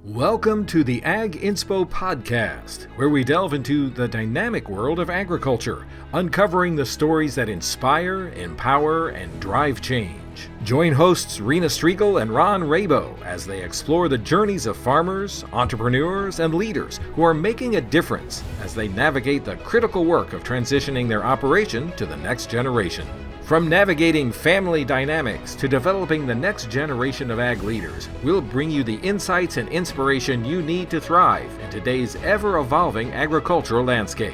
Welcome to the Ag Inspo Podcast, where we delve into the dynamic world of agriculture, uncovering the stories that inspire, empower, and drive change. Join hosts Rena Striegel and Rabou as they explore the journeys of farmers, entrepreneurs, and leaders who are making a difference as they navigate the critical work of transitioning their operation to the next generation. From navigating family dynamics to developing the next generation of ag leaders, we'll bring you the insights and inspiration you need to thrive in today's ever-evolving agricultural landscape.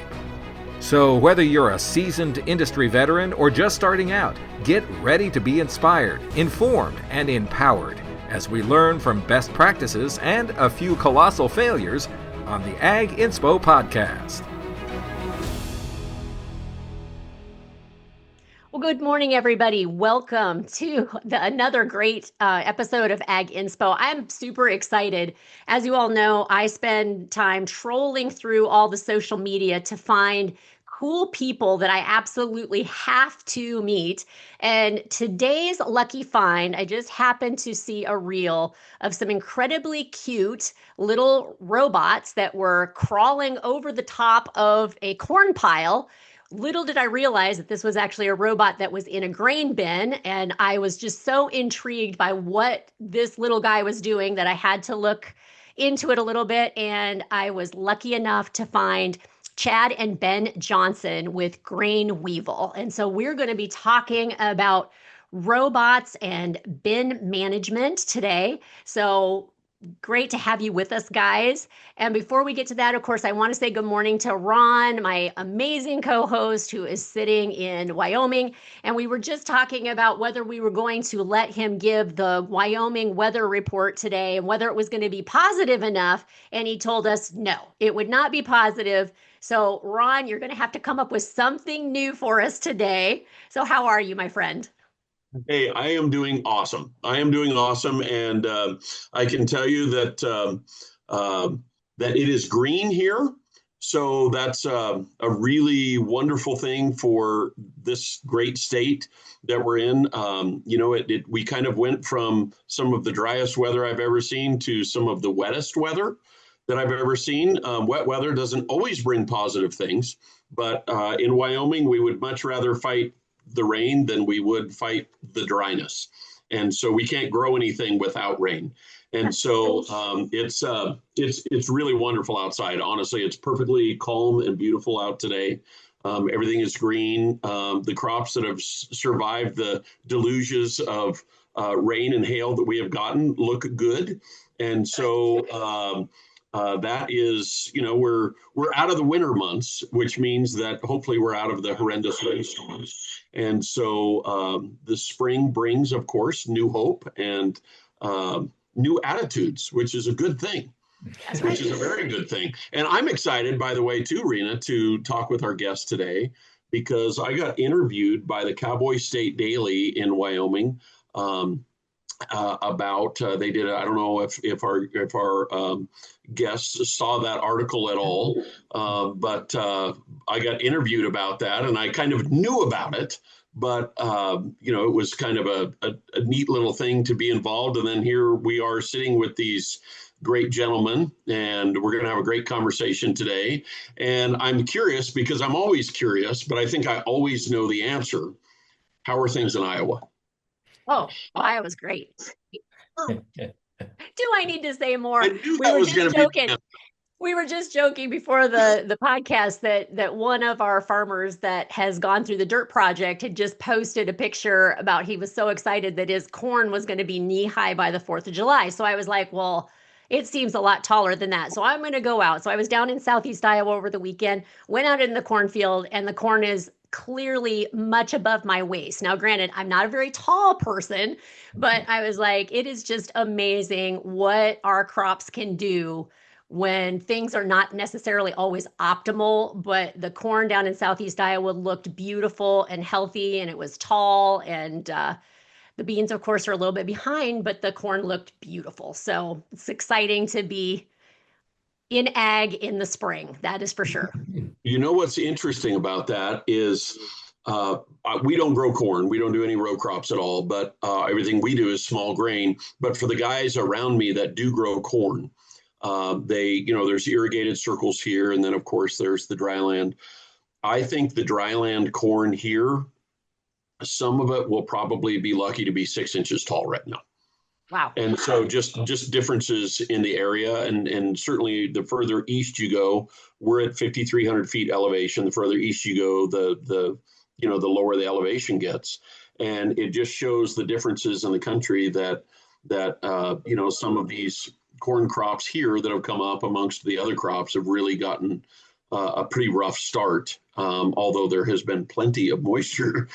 So whether you're a seasoned industry veteran or just starting out, get ready to be inspired, informed, and empowered as we learn from best practices and a few colossal failures on the Ag Inspo Podcast. Well, good morning, everybody. Welcome to another great episode of Ag Inspo. I'm super excited. As you all know, I spend time trolling through all the social media to find cool people that I absolutely have to meet. And today's lucky find, I just happened to see a reel of some incredibly cute little robots that were crawling over the top of a corn pile. Little did I realize that this was actually a robot that was in a grain bin, and I was just so intrigued by what this little guy was doing that I had to look into it a little bit, and I was lucky enough to find Chad and Ben Johnson with Grain Weevil. And so we're going to be talking about robots and bin management today. So great to have you with us, guys. And before we get to that, of course, I want to say good morning to Ron, my amazing co-host who is sitting in Wyoming. And we were just talking about whether we were going to let him give the Wyoming weather report today and whether it was going to be positive enough. And he told us, no, it would not be positive. So Ron, you're going to have to come up with something new for us today. So how are you, my friend? Hey, I am doing awesome. And I can tell you that that it is green here. So that's a really wonderful thing for this great state that we're in. We kind of went from some of the driest weather I've ever seen to some of the wettest weather that I've ever seen. Wet weather doesn't always bring positive things, but in Wyoming, we would much rather fight the rain than we would fight the dryness. And so we can't grow anything without rain. And so it's really wonderful outside. Honestly, it's perfectly calm and beautiful out today. Everything is green. The crops that have survived the deluges of rain and hail that we have gotten look good. And so that is, we're out of the winter months, which means that hopefully we're out of the horrendous rainstorms. And so the spring brings, of course, new hope and new attitudes, which is a good thing. Which is a very good thing. And I'm excited, by the way, too, Rena, to talk with our guest today, because I got interviewed by the Cowboy State Daily in Wyoming about they did. I don't know if our guests saw that article at all, but I got interviewed about that, and I kind of knew about it. But it was kind of a neat little thing to be involved. And then here we are sitting with these great gentlemen, and we're going to have a great conversation today. And I'm curious because I'm always curious, but I think I always know the answer. How are things in Iowa? Oh, Iowa's great. Do I need to say more? I knew that was going to be. We were just joking before the podcast that one of our farmers that has gone through the dirt project had just posted a picture about he was so excited that his corn was going to be knee high by the 4th of July. So I was like, well, it seems a lot taller than that. So I'm going to go out. So I was down in Southeast Iowa over the weekend, went out in the cornfield, and the corn is clearly much above my waist. Now, granted, I'm not a very tall person, but I was like, it is just amazing what our crops can do when things are not necessarily always optimal. But the corn down in Southeast Iowa looked beautiful and healthy, and it was tall. And the beans, of course, are a little bit behind, but the corn looked beautiful. So it's exciting to be in ag in the spring. That is for sure. You know what's interesting about that is we don't grow corn. We don't do any row crops at all, but everything we do is small grain. But for the guys around me that do grow corn, There's irrigated circles here, and then of course there's the dry land. I think the dry land corn here, some of it will probably be lucky to be 6 inches tall right now. Wow. And so just differences in the area, and certainly the further east you go, we're at 5,300 feet elevation. The further east you go, the lower the elevation gets, and it just shows the differences in the country that some of these corn crops here that have come up amongst the other crops have really gotten a pretty rough start, although there has been plenty of moisture,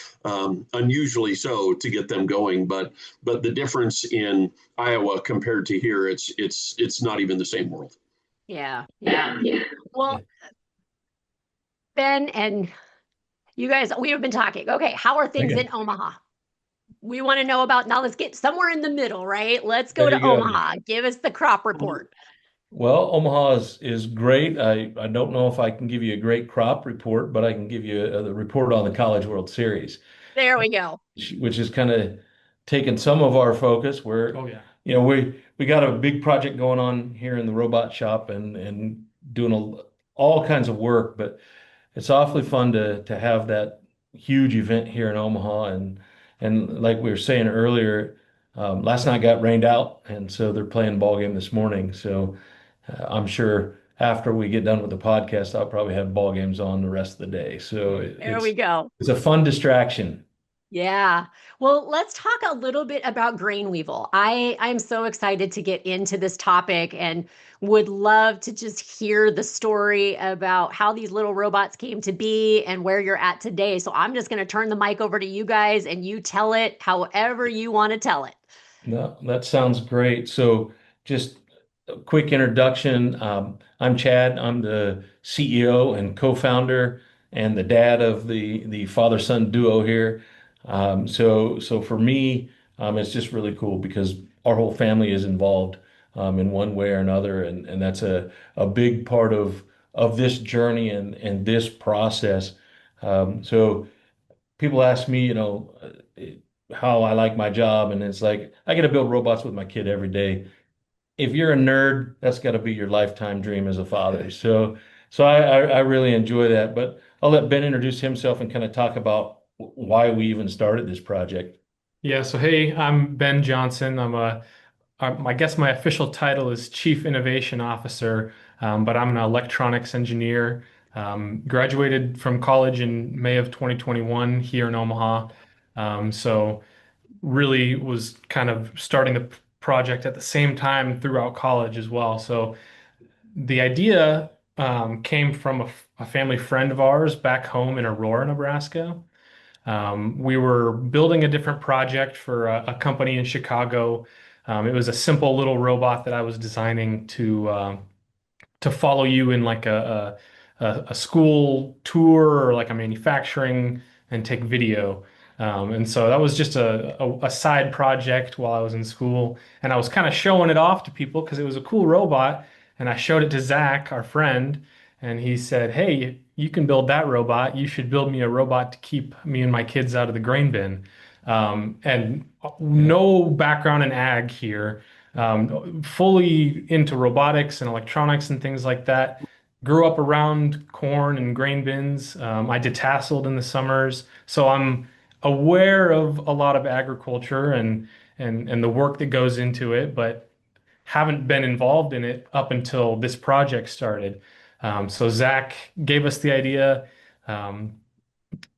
unusually so, to get them going. But the difference in Iowa compared to here, it's not even the same world. Yeah. Well, Ben and you guys, we have been talking. Okay, how are things in Omaha? We want to know about, now let's get somewhere in the middle, right? Let's go to Omaha. Give us the crop report. Well, Omaha is great. I don't know if I can give you a great crop report, but I can give you the report on the College World Series. There we go. Which is kind of taken some of our focus. Where we got a big project going on here in the robot shop and doing all kinds of work, but it's awfully fun to have that huge event here in Omaha. And like we were saying earlier, last night got rained out, and so they're playing ball game this morning. So I'm sure after we get done with the podcast, I'll probably have ball games on the rest of the day. So there we go. It's a fun distraction. Yeah. Well, let's talk a little bit about Grain Weevil. I'm so excited to get into this topic and would love to just hear the story about how these little robots came to be and where you're at today. So I'm just going to turn the mic over to you guys and you tell it however you want to tell it. No, that sounds great. So just a quick introduction. I'm Chad. I'm the CEO and co-founder and the dad of the father-son duo here. So for me, it's just really cool because our whole family is involved in one way or another, and that's a big part of this journey and this process. So people ask me, how I like my job, and it's like I get to build robots with my kid every day. If you're a nerd, that's got to be your lifetime dream as a father. So I really enjoy that. But I'll let Ben introduce himself and kind of talk about why we even started this project. Yeah, so hey, I'm Ben Johnson. I guess my official title is Chief Innovation Officer, but I'm an electronics engineer. Graduated from college in May of 2021 here in Omaha. So really was kind of starting the project at the same time throughout college as well. So the idea came from a family friend of ours back home in Aurora, Nebraska. We were building a different project for a company in Chicago. It was a simple little robot that I was designing to follow you in like a school tour or like a manufacturing and take video. And so that was just a side project while I was in school. And I was kind of showing it off to people because it was a cool robot. And I showed it to Zach, our friend, and he said, "Hey, you can build that robot. You should build me a robot to keep me and my kids out of the grain bin." And no background in ag here, fully into robotics and electronics and things like that. Grew up around corn and grain bins. I detasseled in the summers, so I'm aware of a lot of agriculture and the work that goes into it, but haven't been involved in it up until this project started. So Zach gave us the idea,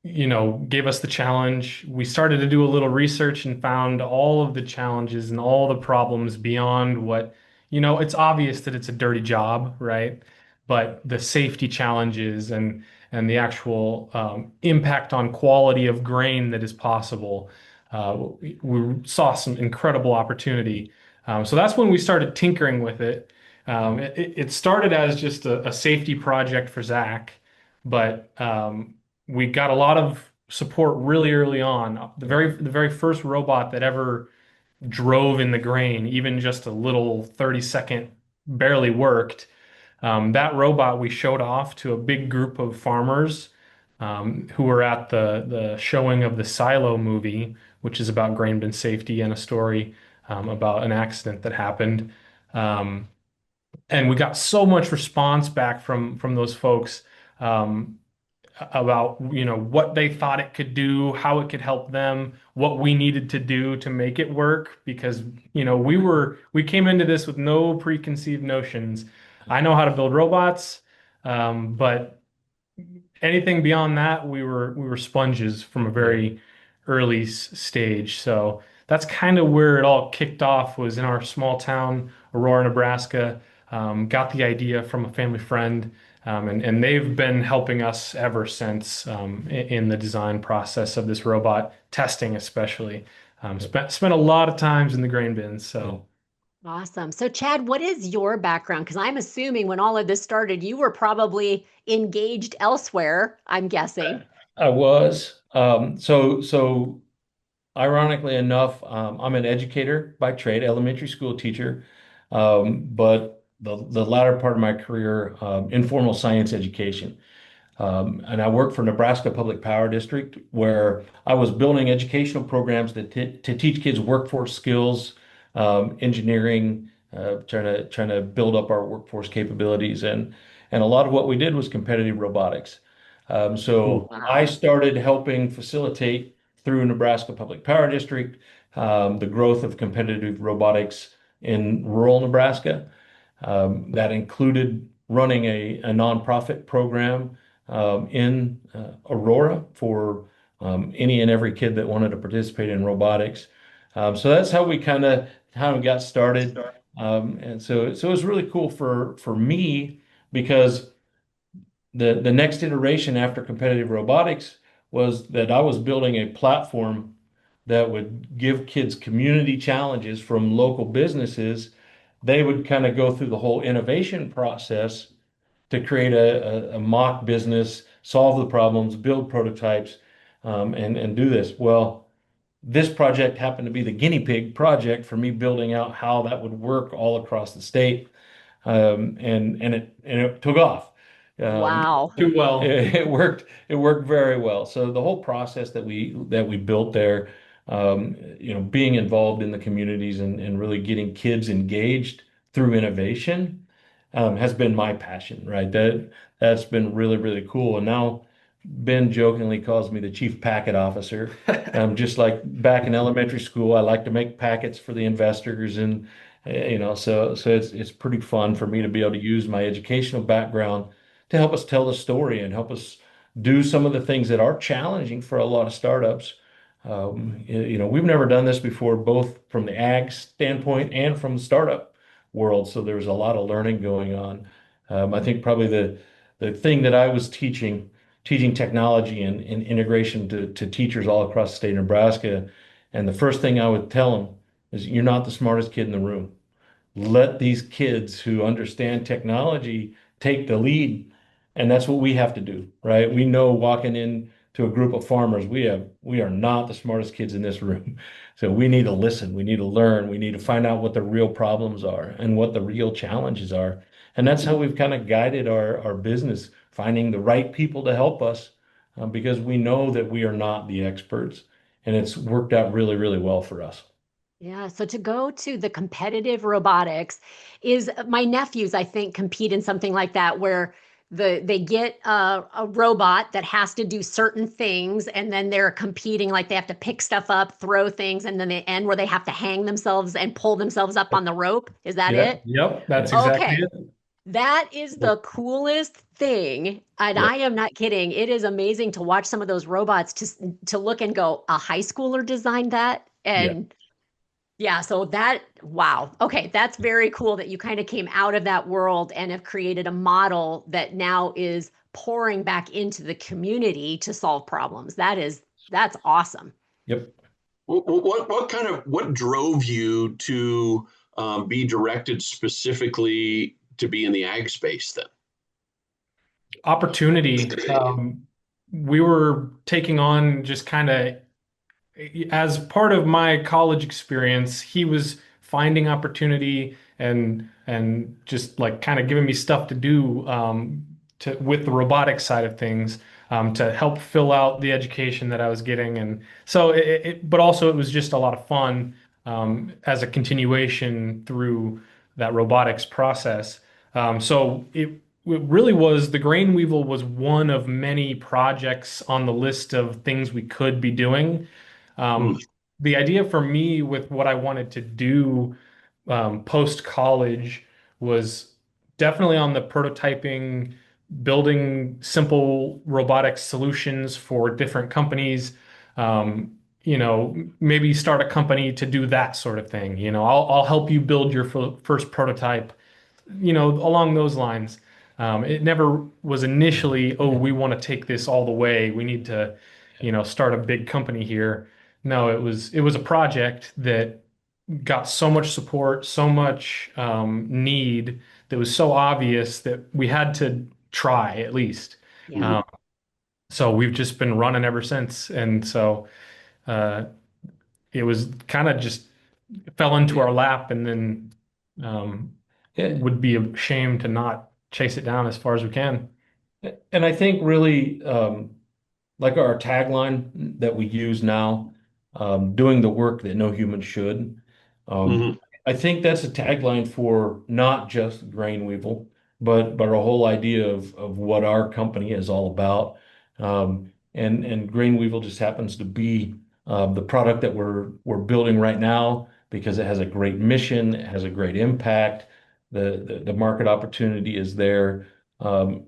gave us the challenge. We started to do a little research and found all of the challenges and all the problems beyond what, it's obvious that it's a dirty job, right? But the safety challenges and the actual impact on quality of grain that is possible, we saw some incredible opportunity. So that's when we started tinkering with it. It started as just a safety project for Zach, but we got a lot of support really early on. The very first robot that ever drove in the grain, even just a little 30-second, barely worked. That robot we showed off to a big group of farmers who were at the showing of the Silo movie, which is about grain bin safety and a story about an accident that happened. and we got so much response back from those folks, um, about what they thought it could do, how it could help them, what we needed to do to make it work. Because we came into this with no preconceived notions. I know how to build robots, but anything beyond that, we were sponges from a very early stage. So that's kind of where it all kicked off, was in our small town, Aurora, Nebraska. Got the idea from a family friend, and they've been helping us ever since, in the design process of this robot, testing especially. Spent a lot of times in the grain bins. So. Awesome. So, Chad, what is your background? Because I'm assuming when all of this started, you were probably engaged elsewhere, I'm guessing. I was. So ironically enough, I'm an educator by trade, elementary school teacher, but the latter part of my career, informal science education. And I worked for Nebraska Public Power District, where I was building educational programs to teach kids workforce skills, engineering, trying to build up our workforce capabilities, and a lot of what we did was competitive robotics. So I Wow. started helping facilitate through Nebraska Public Power District the growth of competitive robotics in rural Nebraska. That included running a nonprofit program in Aurora for any and every kid that wanted to participate in robotics. So that's how we kind of got started. And so it was really cool for me, because the next iteration after competitive robotics was that I was building a platform that would give kids community challenges from local businesses. They would kind of go through the whole innovation process to create a mock business, solve the problems, build prototypes, and do this. Well, this project happened to be the guinea pig project for me building out how that would work all across the state, and it took off. Wow. Too well. It worked very well. So the whole process that we built there, being involved in the communities and really getting kids engaged through innovation, has been my passion, right? That's been really, really cool. And now Ben jokingly calls me the chief packet officer. Just like back in elementary school, I like to make packets for the investors, and so it's pretty fun for me to be able to use my educational background to help us tell the story and help us do some of the things that are challenging for a lot of startups. We've never done this before, both from the ag standpoint and from the startup world. So there's a lot of learning going on. I think probably the thing that I was teaching technology and integration to teachers all across the state of Nebraska. And the first thing I would tell them is, you're not the smartest kid in the room. Let these kids who understand technology take the lead. And that's what we have to do, right? We know, walking in to a group of farmers, we are not the smartest kids in this room. So we need to listen, we need to learn, we need to find out what the real problems are and what the real challenges are. And that's how we've kind of guided our business, finding the right people to help us, because we know that we are not the experts. And it's worked out really, really well for us. Yeah. So to go to the competitive robotics is my nephews, I think, compete in something like that where they get a robot that has to do certain things, and then they're competing, like they have to pick stuff up, throw things, and then they end where they have to hang themselves and pull themselves up on the rope. Is that Yeah. it? Yep, that's exactly Okay. it. That is the coolest thing. And Yeah. I am not kidding. It is amazing to watch some of those robots to look and go, a high schooler designed that. Yeah. And yeah, so that, wow. Okay, that's very cool that you kind of came out of that world and have created a model that now is pouring back into the community to solve problems. That's awesome. Yep. What drove you to be directed specifically to be in the ag space then? Opportunity. We were taking on, just kind of as part of my college experience, he was finding opportunity and just like kind of giving me stuff to do, to with the robotics side of things, to help fill out the education that I was getting. And so but also it was just a lot of fun, as a continuation through that robotics process. So it really was the Grain Weevil was one of many projects on the list of things we could be doing. Mm, Um, the idea for me with what I wanted to do post college was definitely on the prototyping, building simple robotic solutions for different companies. Maybe start a company to do that sort of thing. I'll help you build your first prototype, along those lines. It never was initially, oh, we want to take this all the way. We need to, start a big company here. No, it was a project that got so much support, so much need that was so obvious that we had to try at least. Yeah. Um, so we've just been running ever since. And so uh, it was kind of just fell into our lap and then um, Yeah. would be a shame to not chase it down as far as we can. And I think really, like our tagline that we use now, doing the work that no human should. Um, mhm, I think that's a tagline for not just Grain Weevil, but our whole idea of what our company is all about. And Grain Weevil just happens to be the product that we're building right now because it has a great mission, it has a great impact. The market opportunity is there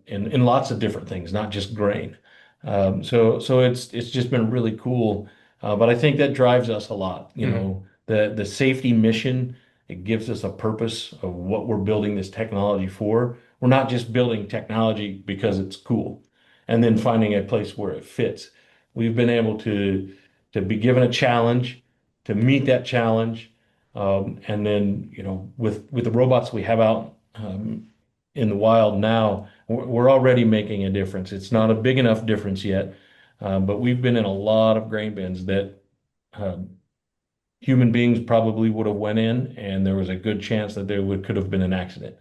in lots of different things, not just grain. So it's just been really cool. But I think that drives us a lot. Mhm. The safety mission, it gives us a purpose of what we're building this technology for. We're not just building technology because it's cool and then finding a place where it fits. We've been able to be given a challenge, to meet that challenge, and then with the robots we have out in the wild now, we're already making a difference. It's not a big enough difference yet, but we've been in a lot of grain bins that uh, human beings probably would have went in, and there was a good chance that there could have been an accident.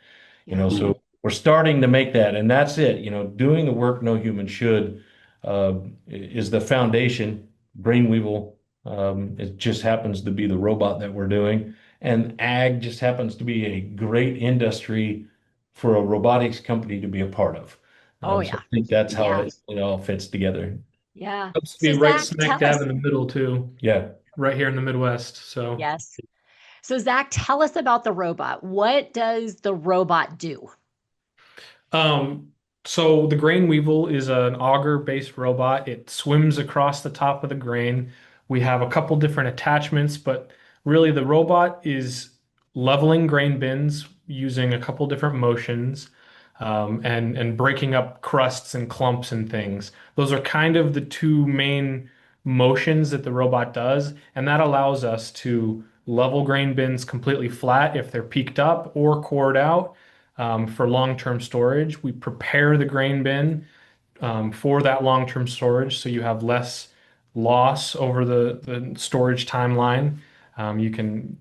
Yeah. mm. So we're starting to make that, and that's it. Doing the work no human should uh, is the foundation. Grain Weevil, it just happens to be the robot that we're doing, and ag just happens to be a great industry for a robotics company to be a part of. Oh So yeah. I think that's how Yeah. it all fits together. Yeah. Happens to be So right Zach, smack tell dab us. in the middle too, Yeah. right here in the Midwest. So. Yes. So Zach, tell us about the robot. What does the robot do? Um, so the Grain Weevil is an auger-based robot. It swims across the top of the grain. We have a couple different attachments, but really the robot is leveling grain bins using a couple different motions, and breaking up crusts and clumps and things. Those are kind of the two main motions that the robot does, and that allows us to level grain bins completely flat if they're peaked up or cored out for long-term storage. We prepare the grain bin for that long-term storage, so you have less loss over the storage timeline. You can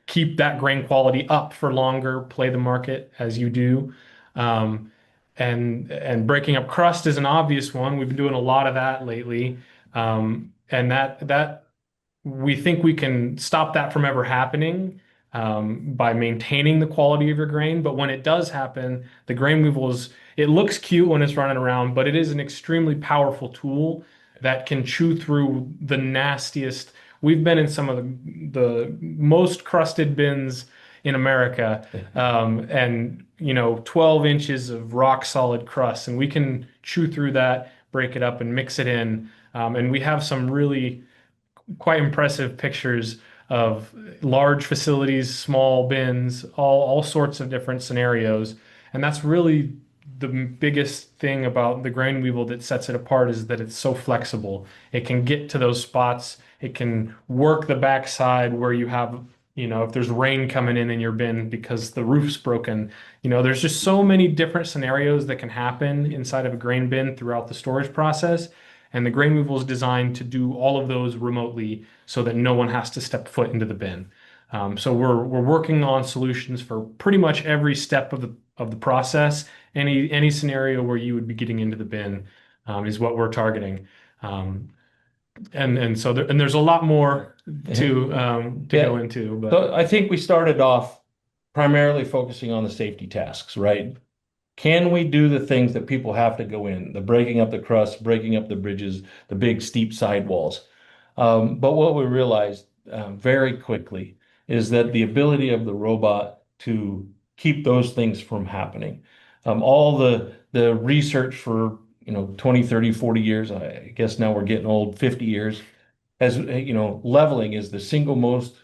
keep that grain quality up for longer, play the market as you do. Um, and breaking up crust is an obvious one. We've been doing a lot of that lately. And that we think we can stop that from ever happening by maintaining the quality of your grain. But when it does happen, the grain weevil it looks cute when it's running around, but it is an extremely powerful tool that can chew through the nastiest. We've been in some of the most crusted bins in America, and 12 inches of rock solid crust, and we can chew through that, break it up, and mix it in. And we have some really quite impressive pictures of large facilities, small bins, all sorts of different scenarios. And that's really the biggest thing about the grain weevil that sets it apart is that it's so flexible. It can get to those spots. It can work the backside where you have, if there's rain coming in your bin because the roof's broken. There's just so many different scenarios that can happen inside of a grain bin throughout the storage process. And the Grain Weevil is designed to do all of those remotely so that no one has to step foot into the bin. So we're working on solutions for pretty much every step of the process. Any scenario where you would be getting into the bin is what we're targeting. And so there's a lot more to go Yeah. into, but So I think we started off primarily focusing on the safety tasks, right? Can we do the things that people have to go in, the breaking up the crust, breaking up the bridges, the big steep sidewalls? But what we realized very quickly is that the ability of the robot to keep those things from happening. All the research for 20, 30, 40 years, I guess now we're getting old, 50 years, has, leveling is the single most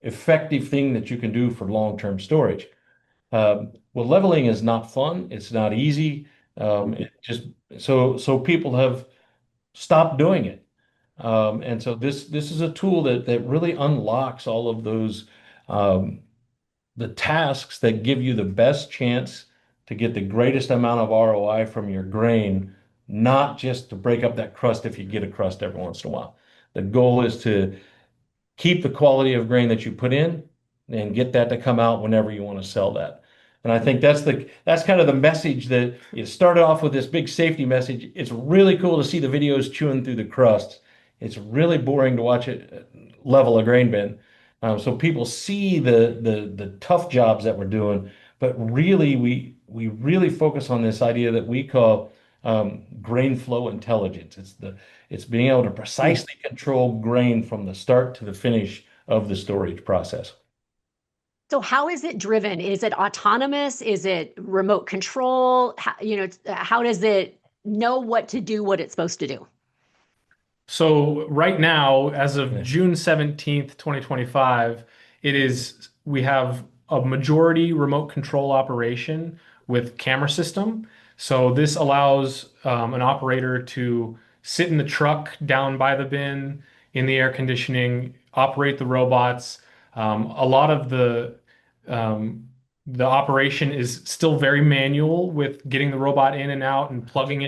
effective thing that you can do for long-term storage. Well, leveling is not fun. It's not easy. It just so people have stopped doing it. And so this is a tool that really unlocks all of those the tasks that give you the best chance to get the greatest amount of ROI from your grain, not just to break up that crust if you get a crust every once in a while. The goal is to keep the quality of grain that you put in and get that to come out whenever you want to sell that. And I think that's kind of the message that you started off with, this big safety message. It's really cool to see the videos chewing through the crust. It's really boring to watch it level a grain bin. So people see the tough jobs that we're doing, but really we really focus on this idea that we call grain flow intelligence. It's being able to precisely control grain from the start to the finish of the storage process. So how is it driven? Is it autonomous? Is it remote control? How does it know what to do, what it's supposed to do? So right now, as of Yeah. June 17th, 2025, we have a majority remote control operation with camera system. So this allows an operator to sit in the truck down by the bin in the air conditioning, operate the robots. A lot of the operation is still very manual with getting the robot in and out and plugging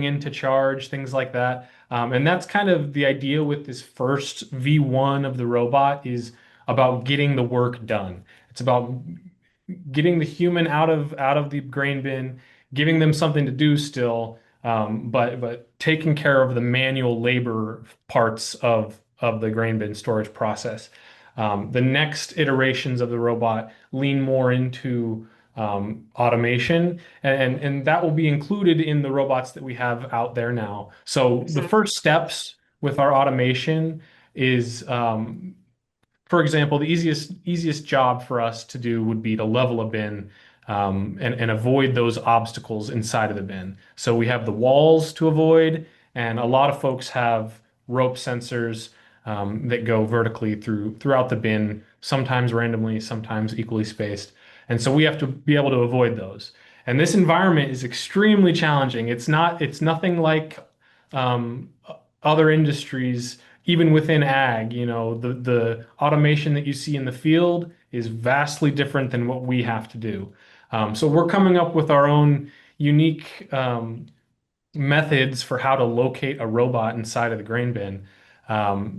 in to charge, things like that. And that's kind of the idea with this first V1 of the robot, is about getting the work done. It's about getting the human out of the grain bin, giving them something to do still, but taking care of the manual labor parts of the grain bin storage process. The next iterations of the robot lean more into automation, and that will be included in the robots that we have out there now. So the first steps with our automation is, for example, the easiest job for us to do would be to level a bin, and avoid those obstacles inside of the bin. So we have the walls to avoid, and a lot of folks have rope sensors that go vertically throughout the bin, sometimes randomly, sometimes equally spaced. And so we have to be able to avoid those. And this environment is extremely challenging. It's nothing like other industries, even within ag. The automation that you see in the field is vastly different than what we have to do. So we're coming up with our own unique methods for how to locate a robot inside of the grain bin.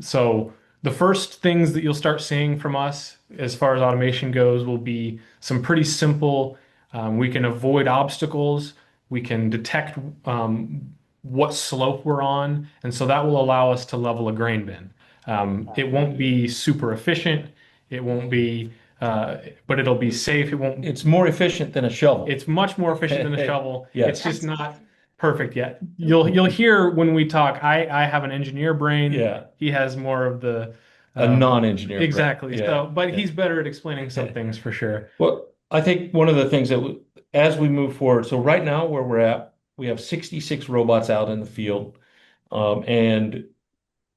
So the first things that you'll start seeing from us as far as automation goes will be some pretty simple. We can avoid obstacles. We can detect what slope we're on, and so that will allow us to level a grain bin. It won't be super efficient. It won't be, but it'll be safe. It's more efficient than a shovel. It's much more efficient than a shovel. Yes. It's just not perfect yet. You'll hear when we talk, I have an engineer brain. Yeah. He has more of the A non-engineer brain. exactly. Yeah. So, but he's better at explaining some things for sure. Well, I think one of the things that as we move forward, so right now where we're at, we have 66 robots out in the field, and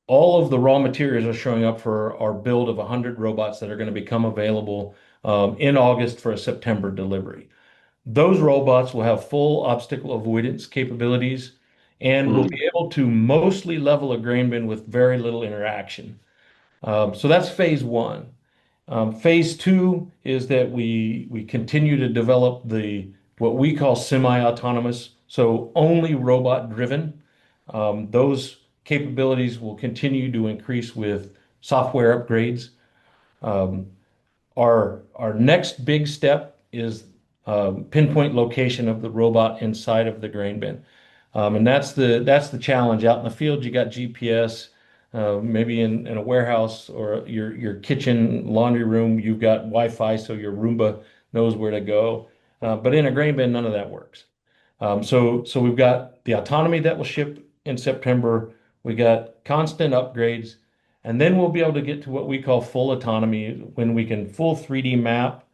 all of the raw materials are showing up for our build of 100 robots that are going to become available in August for a September delivery. Those robots will have full obstacle avoidance capabilities and will be able to mostly level a grain bin with very little interaction. So that's phase one. Phase two is that we continue to develop what we call semi-autonomous, so only robot driven. Those capabilities will continue to increase with software upgrades. Our next big step is pinpoint location of the robot inside of the grain bin. And that's the challenge. Out in the field, you got GPS. maybe in a warehouse or your kitchen laundry room, you've got Wi-Fi so your Roomba knows where to go. But in a grain bin, none of that works. So we've got the autonomy that will ship in September. We got constant upgrades, and then we'll be able to get to what we call full autonomy when we can full 3D map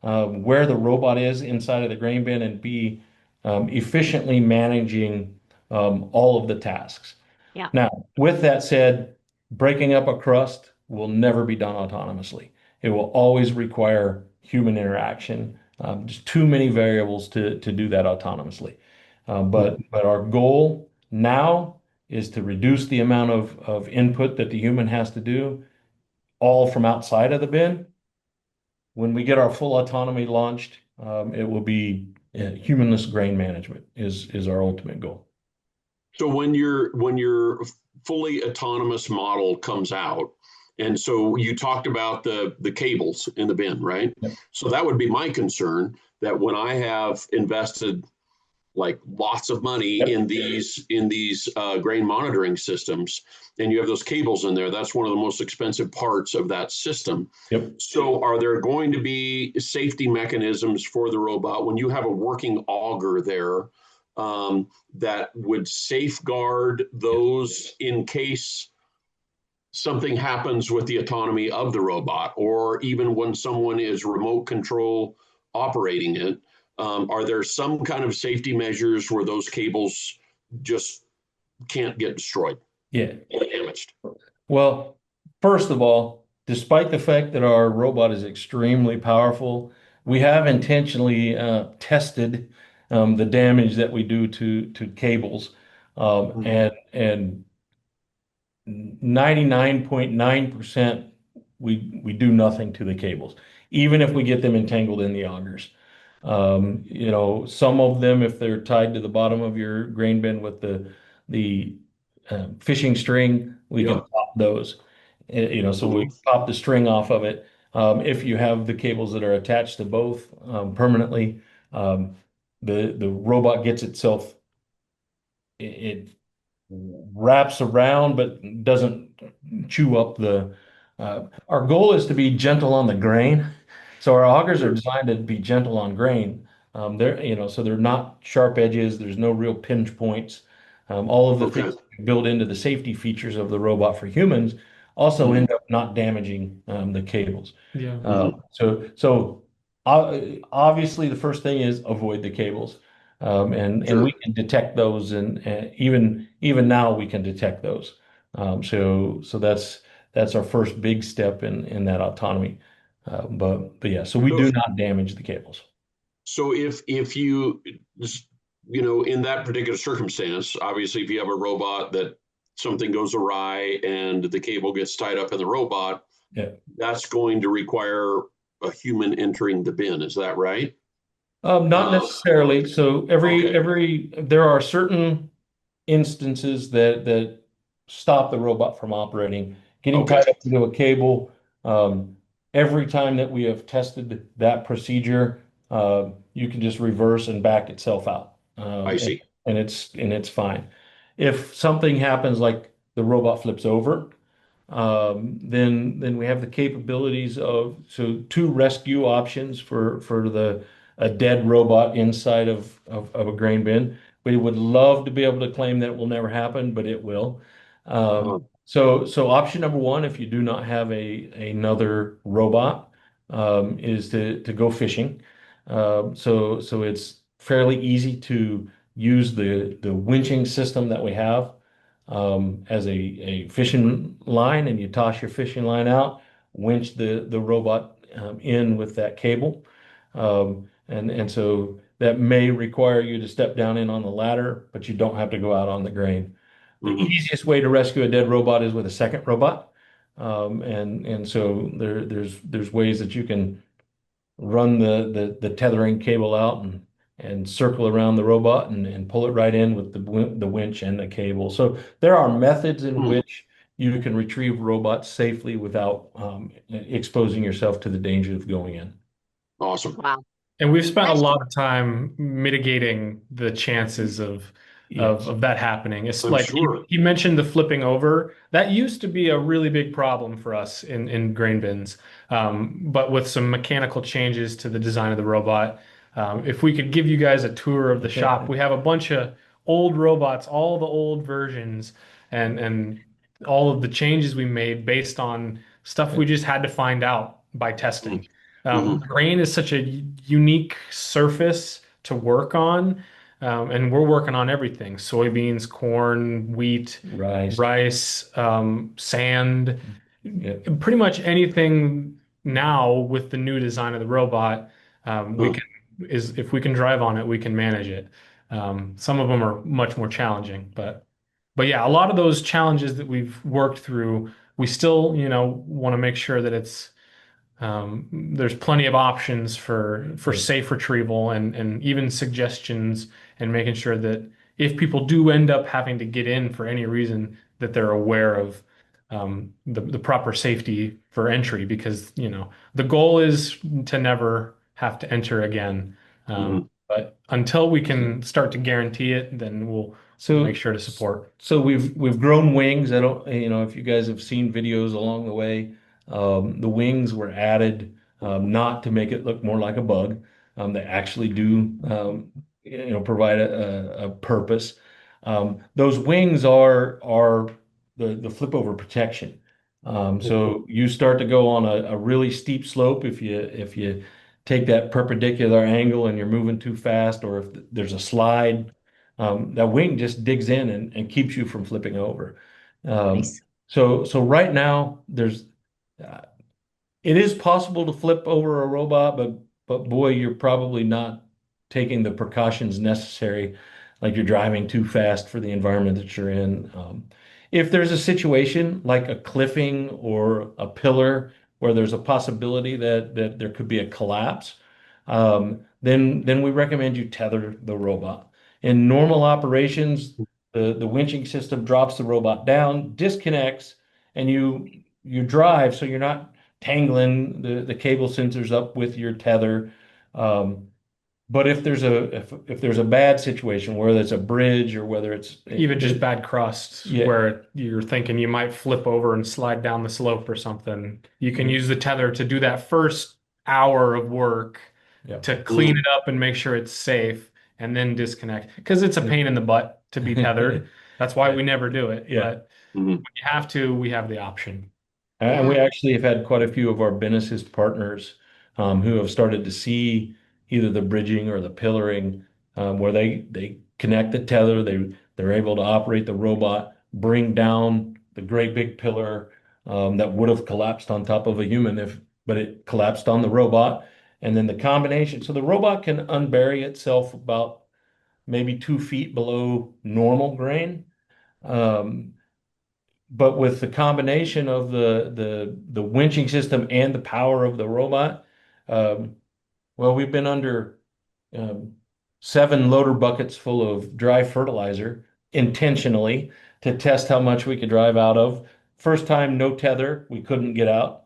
where the robot is inside of the grain bin and be efficiently managing all of the tasks. Yeah. Now, with that said, breaking up a crust will never be done autonomously. It will always require human interaction. Just too many variables to do that autonomously. But our goal now is to reduce the amount of input that the human has to do, all from outside of the bin. When we get our full autonomy launched, it will be humanless grain management is our ultimate goal. So when your fully autonomous model comes out, and so you talked about the cables in the bin, right? Yep. So that would be my concern, that when I have invested like lots of money Yep. in these grain monitoring systems, and you have those cables in there, that's one of the most expensive parts of that system. Yep. So are there going to be safety mechanisms for the robot when you have a working auger there, that would safeguard those in case something happens with the autonomy of the robot, or even when someone is remote control operating it? Are there some kind of safety measures where those cables just can't get destroyed, Yeah. damaged? Well, first of all, despite the fact that our robot is extremely powerful, we have intentionally tested the damage that we do to cables, and 99.9% we do nothing to the cables, even if we get them entangled in the augers. Some of them, if they're tied to the bottom of your grain bin with the fishing string, we can pop those. So we pop the string off of it. If you have the cables that are attached to both permanently, the robot gets itself, it wraps around but doesn't chew up the. Our goal is to be gentle on the grain. So our augers are designed to be gentle on grain. So they're not sharp edges. There's no real pinch points. All of the things built into the safety features of the robot for humans also end up not damaging the cables. Yeah. Obviously the first thing is avoid the cables. And we can detect those, and even now we can detect those. So that's our first big step in that autonomy. But yeah, so we do not damage the cables. So if you in that particular circumstance, obviously, if you have a robot that something goes awry and the cable gets tied up in the robot, that's going to require a human entering the bin. Is that right? Not necessarily. So there are certain instances that stop the robot from operating. Getting tied up into a cable, every time that we have tested that procedure, you can just reverse and back itself out. I see. And it's fine. If something happens like the robot flips over, then we have the capabilities of two rescue options for a dead robot inside of a grain bin. We would love to be able to claim that it will never happen, but it will. So option number one, if you do not have another robot, is to go fishing. So it's fairly easy to use the winching system that we have as a fishing line, and you toss your fishing line out, winch the robot in with that cable. And so that may require you to step down in on the ladder, but you don't have to go out on the grain. The easiest way to rescue a dead robot is with a second robot. And so there's ways that you can run the tethering cable out and circle around the robot and pull it right in with the winch and the cable. So there are methods in which you can retrieve robots safely without exposing yourself to the danger of going in. Awesome. Wow. And we've spent a lot of time mitigating the chances of of, Yes. of that happening. It's I'm like sure. you mentioned the flipping over. That used to be a really big problem for us in grain bins. But with some mechanical changes to the design of the robot, if we could give you guys a tour of the shop, we have a bunch of old robots, all the old versions, and all of the changes we made based on stuff we just had to find out by testing. Mm-hmm. Grain is such a unique surface to work on, and we're working on everything: soybeans, corn, wheat, Rice. rice, sand, Yeah. pretty much anything now with the new design of the robot. We Huh. can is if we can drive on it, we can manage it. Some of them are much more challenging, but yeah, a lot of those challenges that we've worked through, we still, want to make sure that there's plenty of options for safe retrieval and even suggestions, and making sure that if people do end up having to get in for any reason, that they're aware of the proper safety for entry, because the goal is to never have to enter again. Mm-hmm. But until we can start to guarantee it, then we'll make So, sure to support. so we've grown wings. I don't, if you guys have seen videos along the way, the wings were added not to make it look more like a bug. They actually do, provide a purpose. Those wings are the flip over protection. So you start to go on a really steep slope if you take that perpendicular angle and you're moving too fast, or if there's a slide, that wing just digs in and keeps you from flipping over. Um, Nice. so right now uh, it is possible to flip over a robot, but boy, you're probably not taking the precautions necessary, like you're driving too fast for the environment that you're in. If there's a situation like a cliffing or a pillar where there's a possibility that there could be a collapse, then we recommend you tether the robot. In normal operations, the winching system drops the robot down, disconnects, and you drive, so you're not tangling the cable sensors up with your tether. Um, but if there's a bad situation, whether it's a bridge or whether it's Even just bad crusts yeah, where you're thinking you might flip over and slide down the slope or something, you can use the tether to do that first hour of work yeah. to clean it up and make sure it's safe, and then disconnect, because it's a pain in the butt to be tethered. That's why we never do it. Yeah. But Mm-hmm. when you have to, we have the option. And we Yeah. actually have had quite a few of our Benesis partners who have started to see either the bridging or the pillaring, where they connect the tether, they're able to operate the robot, bring down the great big pillar that would have collapsed on top of a human but it collapsed on the robot. And then the combination, so the robot can unbury itself about maybe 2 feet below normal grain. Um, but with the combination of the winching system and the power of the robot, um, well, we've been under um, 7 loader buckets full of dry fertilizer intentionally to test how much we could drive out of. First time, no tether, we couldn't get out.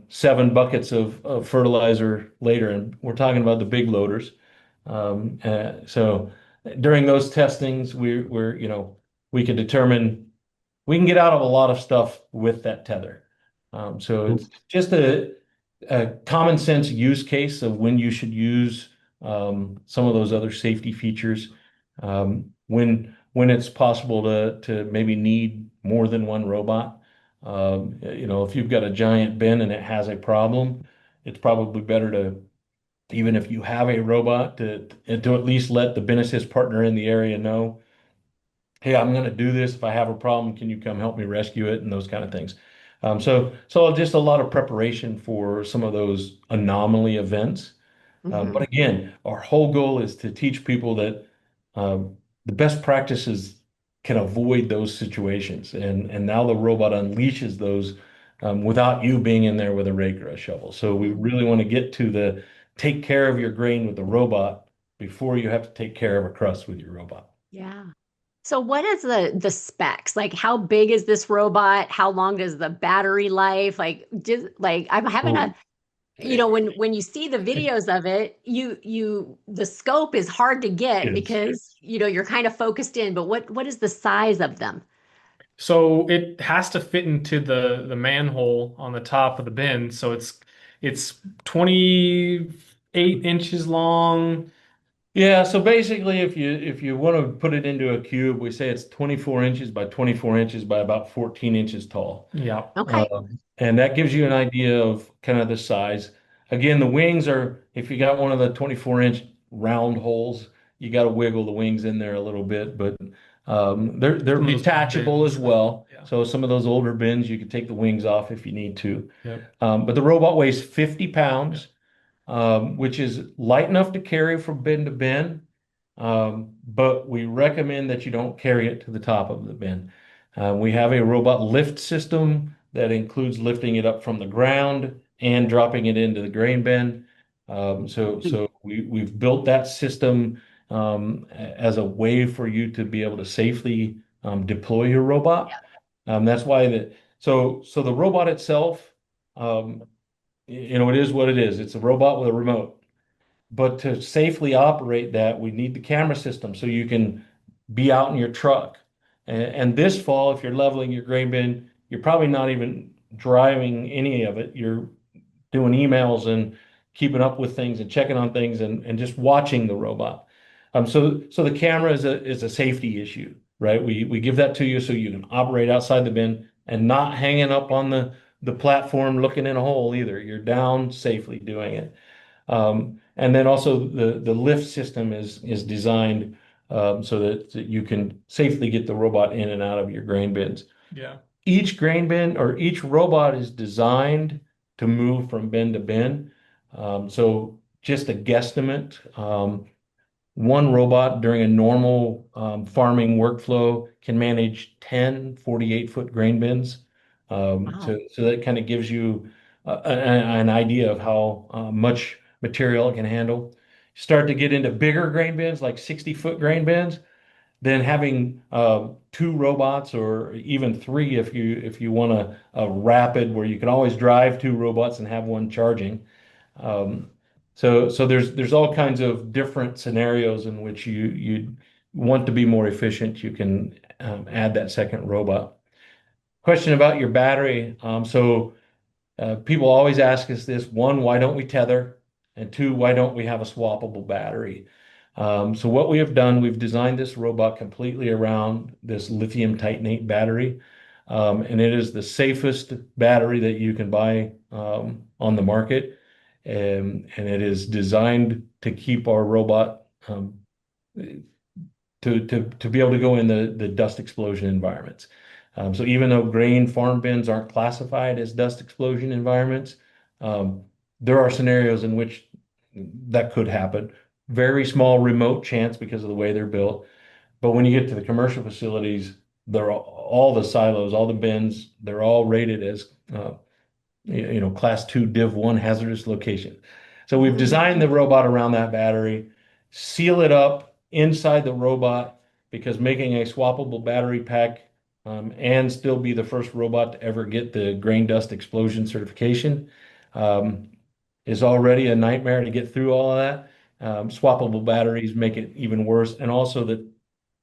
7 buckets of fertilizer later, and we're talking about the big loaders. So during those testings, we can determine we can get out of a lot of stuff with that tether. So it's just a common sense use case of when you should use some of those other safety features. When it's possible to maybe need more than one robot. If you've got a giant bin and it has a problem, it's probably better to, even if you have a robot, to at least let the Benesis partner in the area know, hey, I'm going to do this. If I have a problem, can you come help me rescue it? And those kind of things. So just a lot of preparation for some of those anomaly events. But Mhm. again, our whole goal is to teach people that the best practices can avoid those situations. And now the robot unleashes those without you being in there with a rake or a shovel. So we really want to get to the take care of your grain with the robot before you have to take care of a crust with your robot. Yeah. So what is the specs? Like how big is this robot? How long does the battery life? Like I'm having Oh, a when you see the videos of it, the scope is hard to get Yes. because you're kind of focused in, but what is the size of them? So it has to fit into the manhole on the top of the bin. So it's 28 inches long. Yeah, so basically if you want to put it into a cube, we say it's 24 inches by 24 inches by about 14 inches tall. Yeah. Okay. And that gives you an idea of kind of the size. Again, the wings are, if you got one of the 24-inch round holes, you got to wiggle the wings in there a little bit, but they're Some of those detachable as bins. well. Yeah. So some of those older bins, you can take the wings off if you need to. Yep. But the robot weighs 50 pounds, which is light enough to carry from bin to bin. But we recommend that you don't carry it to the top of the bin. We have a robot lift system that includes lifting it up from the ground and dropping it into the grain bin. So we've built that system as a way for you to be able to safely deploy your robot. That's why so the robot itself, um, it is what it is. It's a robot with a remote. But to safely operate that, we need the camera system so you can be out in your truck. And this fall, if you're leveling your grain bin, you're probably not even driving any of it. You're doing emails and keeping up with things and checking on things and just watching the robot. So the camera is a safety issue, right? We give that to you so you can operate outside the bin and not hanging up on the platform looking in a hole either. You're down safely doing it. And then also the lift system is designed so that you can safely get the robot in and out of your grain bins. Yeah. Each grain bin or each robot is designed to move from bin to bin. So just a guesstimate, one robot during a normal farming workflow can manage 10 48-foot grain bins. Wow. So that kind of gives you an idea of how much material it can handle. Start to get into bigger grain bins, like 60-foot grain bins, then having two robots or even three if you want a rapid where you can always drive two robots and have one charging. Um, so there's all kinds of different scenarios in which you want to be more efficient. You can add that second robot. Question about your battery. People always ask us this: one, why don't we tether? And two, why don't we have a swappable battery? So what we have done, we've designed this robot completely around this lithium titanate battery. And it is the safest battery that you can buy on the market. And it is designed to keep our robot to be able to go in the dust explosion environments. So even though grain farm bins aren't classified as dust explosion environments, there are scenarios in which that could happen. Very small remote chance because of the way they're built. But when you get to the commercial facilities, they're all the silos, all the bins, they're all rated as class 2 div 1 hazardous location. So we've designed the robot around that battery, seal it up inside the robot, because making a swappable battery pack and still be the first robot to ever get the grain dust explosion certification is already a nightmare to get through all of that. Swappable batteries make it even worse. And also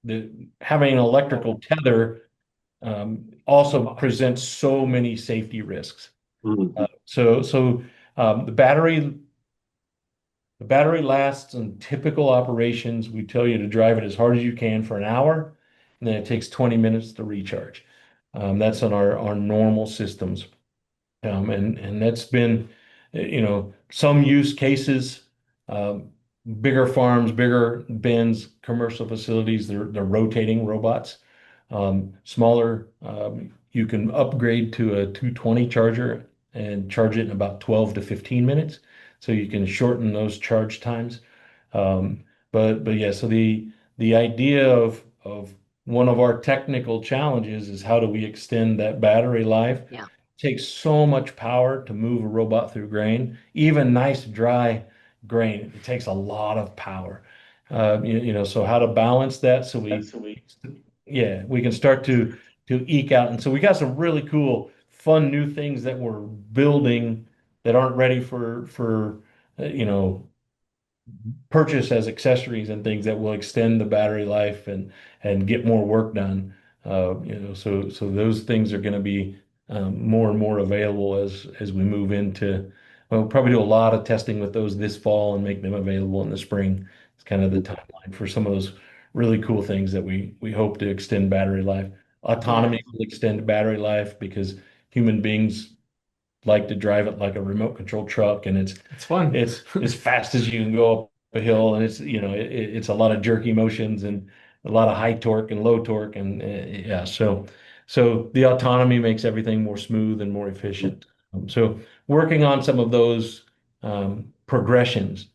the having an electrical tether also presents so many safety risks. Mhm. The battery lasts in typical operations. We tell you to drive it as hard as you can for an hour, and then it takes 20 minutes to recharge. That's on our normal systems. And that's been, some use cases, bigger farms, bigger bins, commercial facilities, they're rotating robots. Smaller, you can upgrade to a 220 charger and charge it in about 12 to 15 minutes. So you can shorten those charge times. But yeah, so the idea of one of our technical challenges is how do we extend that battery life? Yeah. It takes so much power to move a robot through grain, even nice dry grain. It takes a lot of power. So how to balance that so we can start to eke out. And so we got some really cool, fun new things that we're building that aren't ready for you know, purchase as accessories and things that will extend the battery life and get more work done. So those things are going to be more and more available as we move into. We'll probably do a lot of testing with those this fall and make them available in the spring. It's kind of the timeline for some of those really cool things that we hope to extend battery life. Yeah. Autonomy will extend battery life because human beings like to drive it like a remote control truck, and It's fun. it's as fast as you can go up a hill, and it's it's a lot of jerky motions and a lot of high torque and low torque, and yeah, so the autonomy makes everything more smooth and more efficient. So working on some of those progressions,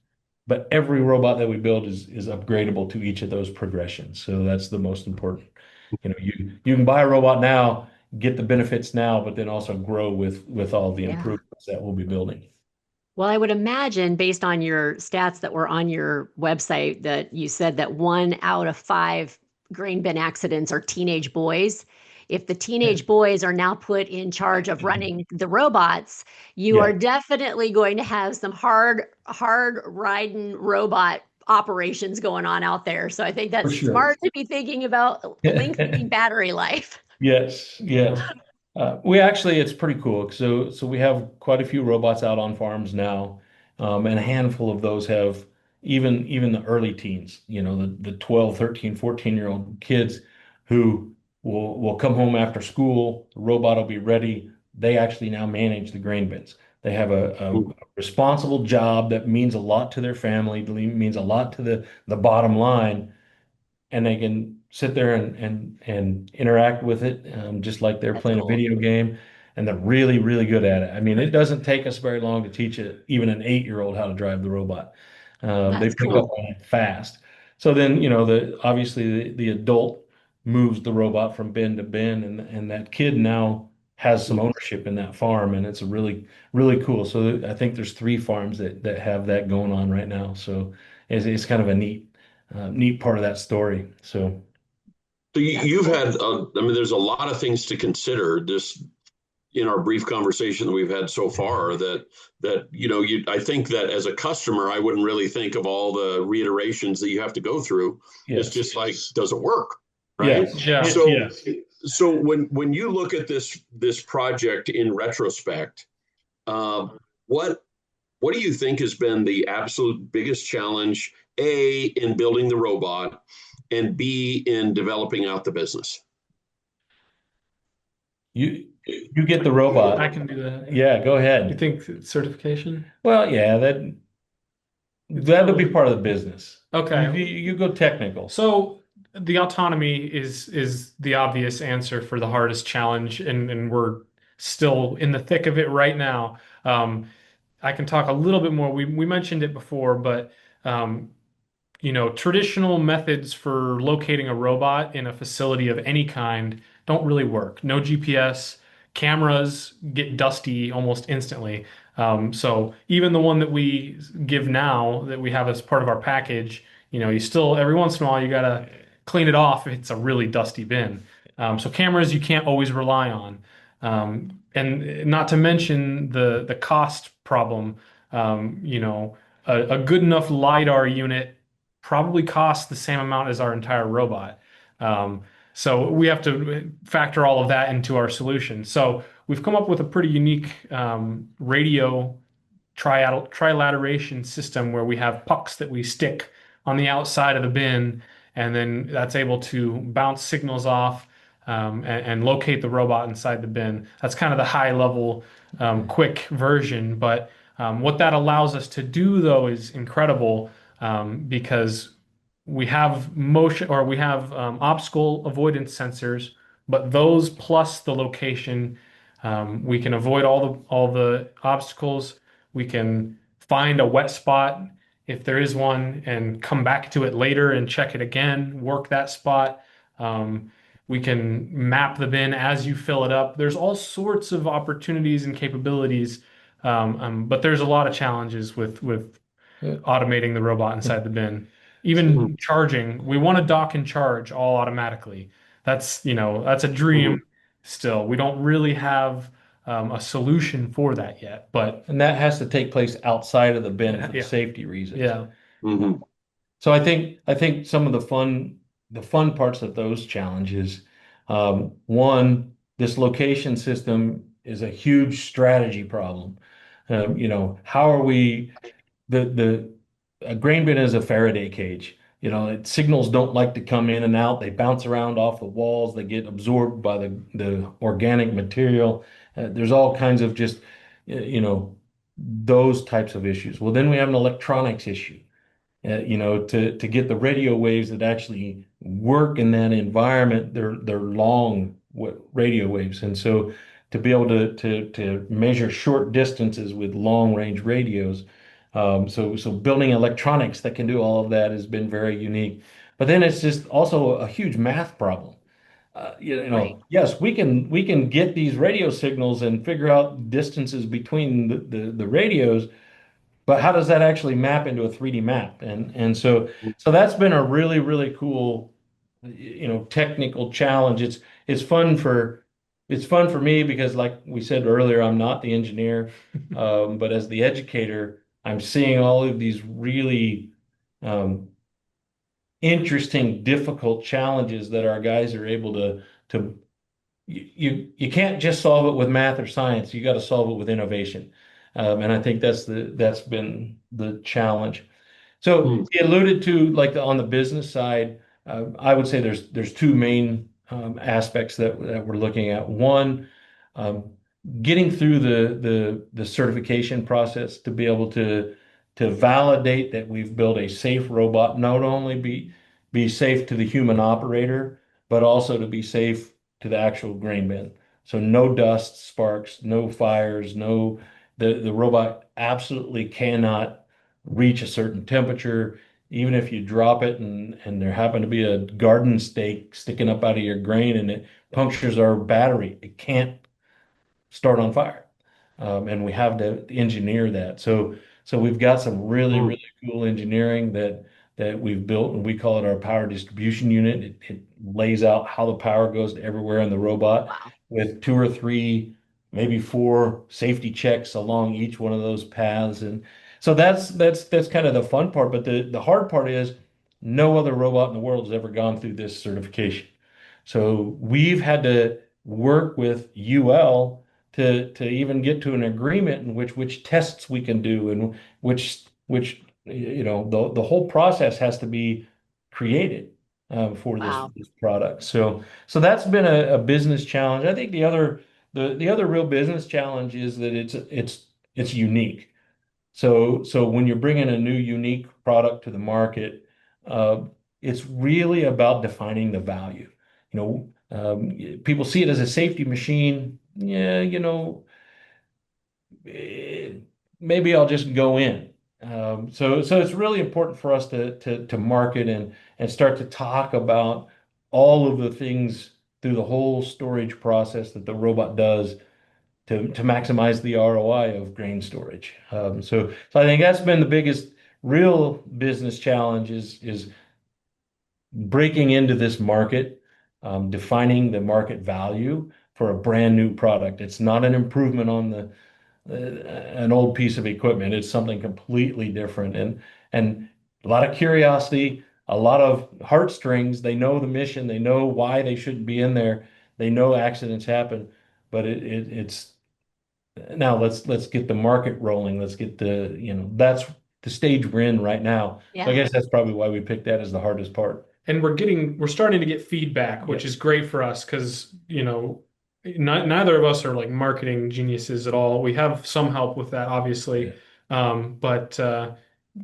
but every robot that we build is upgradable to each of those progressions. So that's the most important. You can buy a robot now, get the benefits now, but then also grow with all the Yeah. improvements that we'll be building. Well, I would imagine based on your stats that were on your website that you said that 1 out of 5 grain bin accidents are teenage boys. If the teenage boys are now put in charge of running the robots, you Yeah, are definitely going to have some hard riding robot operations going on out there. So I think for that's sure. smart to be thinking about lengthening battery life. Yes, Yeah. yes. We actually, it's pretty cool. So we have quite a few robots out on farms now, and a handful of those have even the early teens, the 12, 13, 14-year-old kids who will come home after school, the robot will be ready. They actually now manage the grain bins. They have a responsible job that means a lot to their family, means a lot to the bottom line, and they can sit there and interact with it, just like they're That's playing a cool. video game, and they're really, really good at it. I mean, it doesn't take us very long to teach even an 8-year-old how to drive the robot. They That's pick up cool. on it fast. So then, obviously the adult moves the robot from bin to bin, and that kid now has some ownership in that farm, and it's a really, really cool. So I think there's 3 farms that have that going on right now. So it's kind of a neat part of that story. So So That's you've cool. had, I mean, there's a lot of things to consider just in our brief conversation that we've had so far I think that as a customer, I wouldn't really think of all the reiterations that you have to go through. It's yes, just like, does it work? Right. yes, Yeah. So, so when you look at this project in retrospect, um, what what do you think has been the absolute biggest challenge, A, in building the robot, and B, in developing out the business? you get the I robot. can do that. Yeah, go You ahead. think certification? Well, yeah, It's kind that'll of be part of the business. You, okay. you go technical. So the autonomy is the obvious answer for the hardest challenge, and we're still in the thick of it right now. Um, I can talk a little bit more. We mentioned it before, but um, traditional methods for locating a robot in a facility of any kind don't really work. No GPS, cameras get dusty almost instantly. So even the one that we give now that we have as part of our package, you still every once in a while you gotta clean it off if it's a really dusty bin. So cameras you can't always rely on. And not to mention the cost problem. A good enough LiDAR unit probably costs the same amount as our entire robot. Um, so we have to factor all of that into our solution. So we've come up with a pretty unique radio trilateration system where we have pucks that we stick on the outside of the bin, and then that's able to bounce signals off and locate the robot inside the bin. That's kind of the high level, quick version. But what that allows us to do, though, is incredible because we have motion or we have obstacle avoidance sensors, but those plus the location, we can avoid all the obstacles. We can find a wet spot if there is one and come back to it later and check it again, work that spot. We can map the bin as you fill it up. There's all sorts of opportunities and capabilities, but there's a lot of challenges with automating the robot inside the bin. Even charging, we want to dock and charge all automatically. That's a dream still. We don't really have a solution for that yet. But And that has to take place outside of the bin for the yeah, safety reasons. yeah, Mhm. So I think some of the fun parts of those challenges, one, this location system is a huge strategy problem. How are we the a grain bin is a Faraday cage. Signals don't like to come in and out. They bounce around off the walls. They get absorbed by the organic material. There's all kinds of just, those types of issues. Well, then we have an electronics issue. To get the radio waves that actually work in that environment, they're long radio waves, and so to be able to measure short distances with long range radios, so building electronics that can do all of that has been very unique. But then it's just also a huge math problem. right. Yes, we can get these radio signals and figure out distances between the radios, but how does that actually map into a 3D map? And so that's been a really, really cool, technical challenge. It's fun for me because, like we said earlier, I'm not the engineer, but as the educator, I'm seeing all of these really um, interesting, difficult challenges that our guys are able to you can't just solve it with math or science. You got to solve it with innovation. And I think that's been the challenge. So Mm. he alluded to like on the business side, I would say there's two main aspects that we're looking at. One, um, getting through the certification process to be able to validate that we've built a safe robot, not only be safe to the human operator, but also to be safe to the actual grain bin. So no dust, sparks, no fires, no the robot absolutely cannot reach a certain temperature. Even if you drop it and there happen to be a garden stake sticking up out of your grain and it punctures our battery, it can't start on fire. And we have to engineer that. So we've got some really, Mm. really cool engineering that we've built, and we call it our power distribution unit. It lays out how the power goes to everywhere in the robot Wow. with two or three, maybe four safety checks along each one of those paths. And so that's kind of the fun part. But the hard part is no other robot in the world has ever gone through this certification. So we've had to work with UL to even get to an agreement in which tests we can do and which the whole process has to be created for Wow. this product. So that's been a business challenge. I think the other real business challenge is that it's unique. So when you're bringing a new unique product to the market, uh, it's really about defining the value. People see it as a safety machine. Yeah, eh, maybe I'll just go in. So it's really important for us to market and start to talk about all of the things through the whole storage process that the robot does to maximize the ROI of grain storage. So I think that's been the biggest real business challenge is breaking into this market, defining the market value for a brand new product. It's not an improvement on an old piece of equipment. It's something completely different, and a lot of curiosity, a lot of heartstrings. They know the mission. They know why they shouldn't be in there. They know accidents happen, but it's now let's get the market rolling. Let's get that's the stage we're in right now. So I Yeah. guess that's probably why we picked that as the hardest part. and we're starting to get feedback, which Yeah. is great for us because, neither of us are like marketing geniuses at all. We have some help with that, Yeah. obviously. But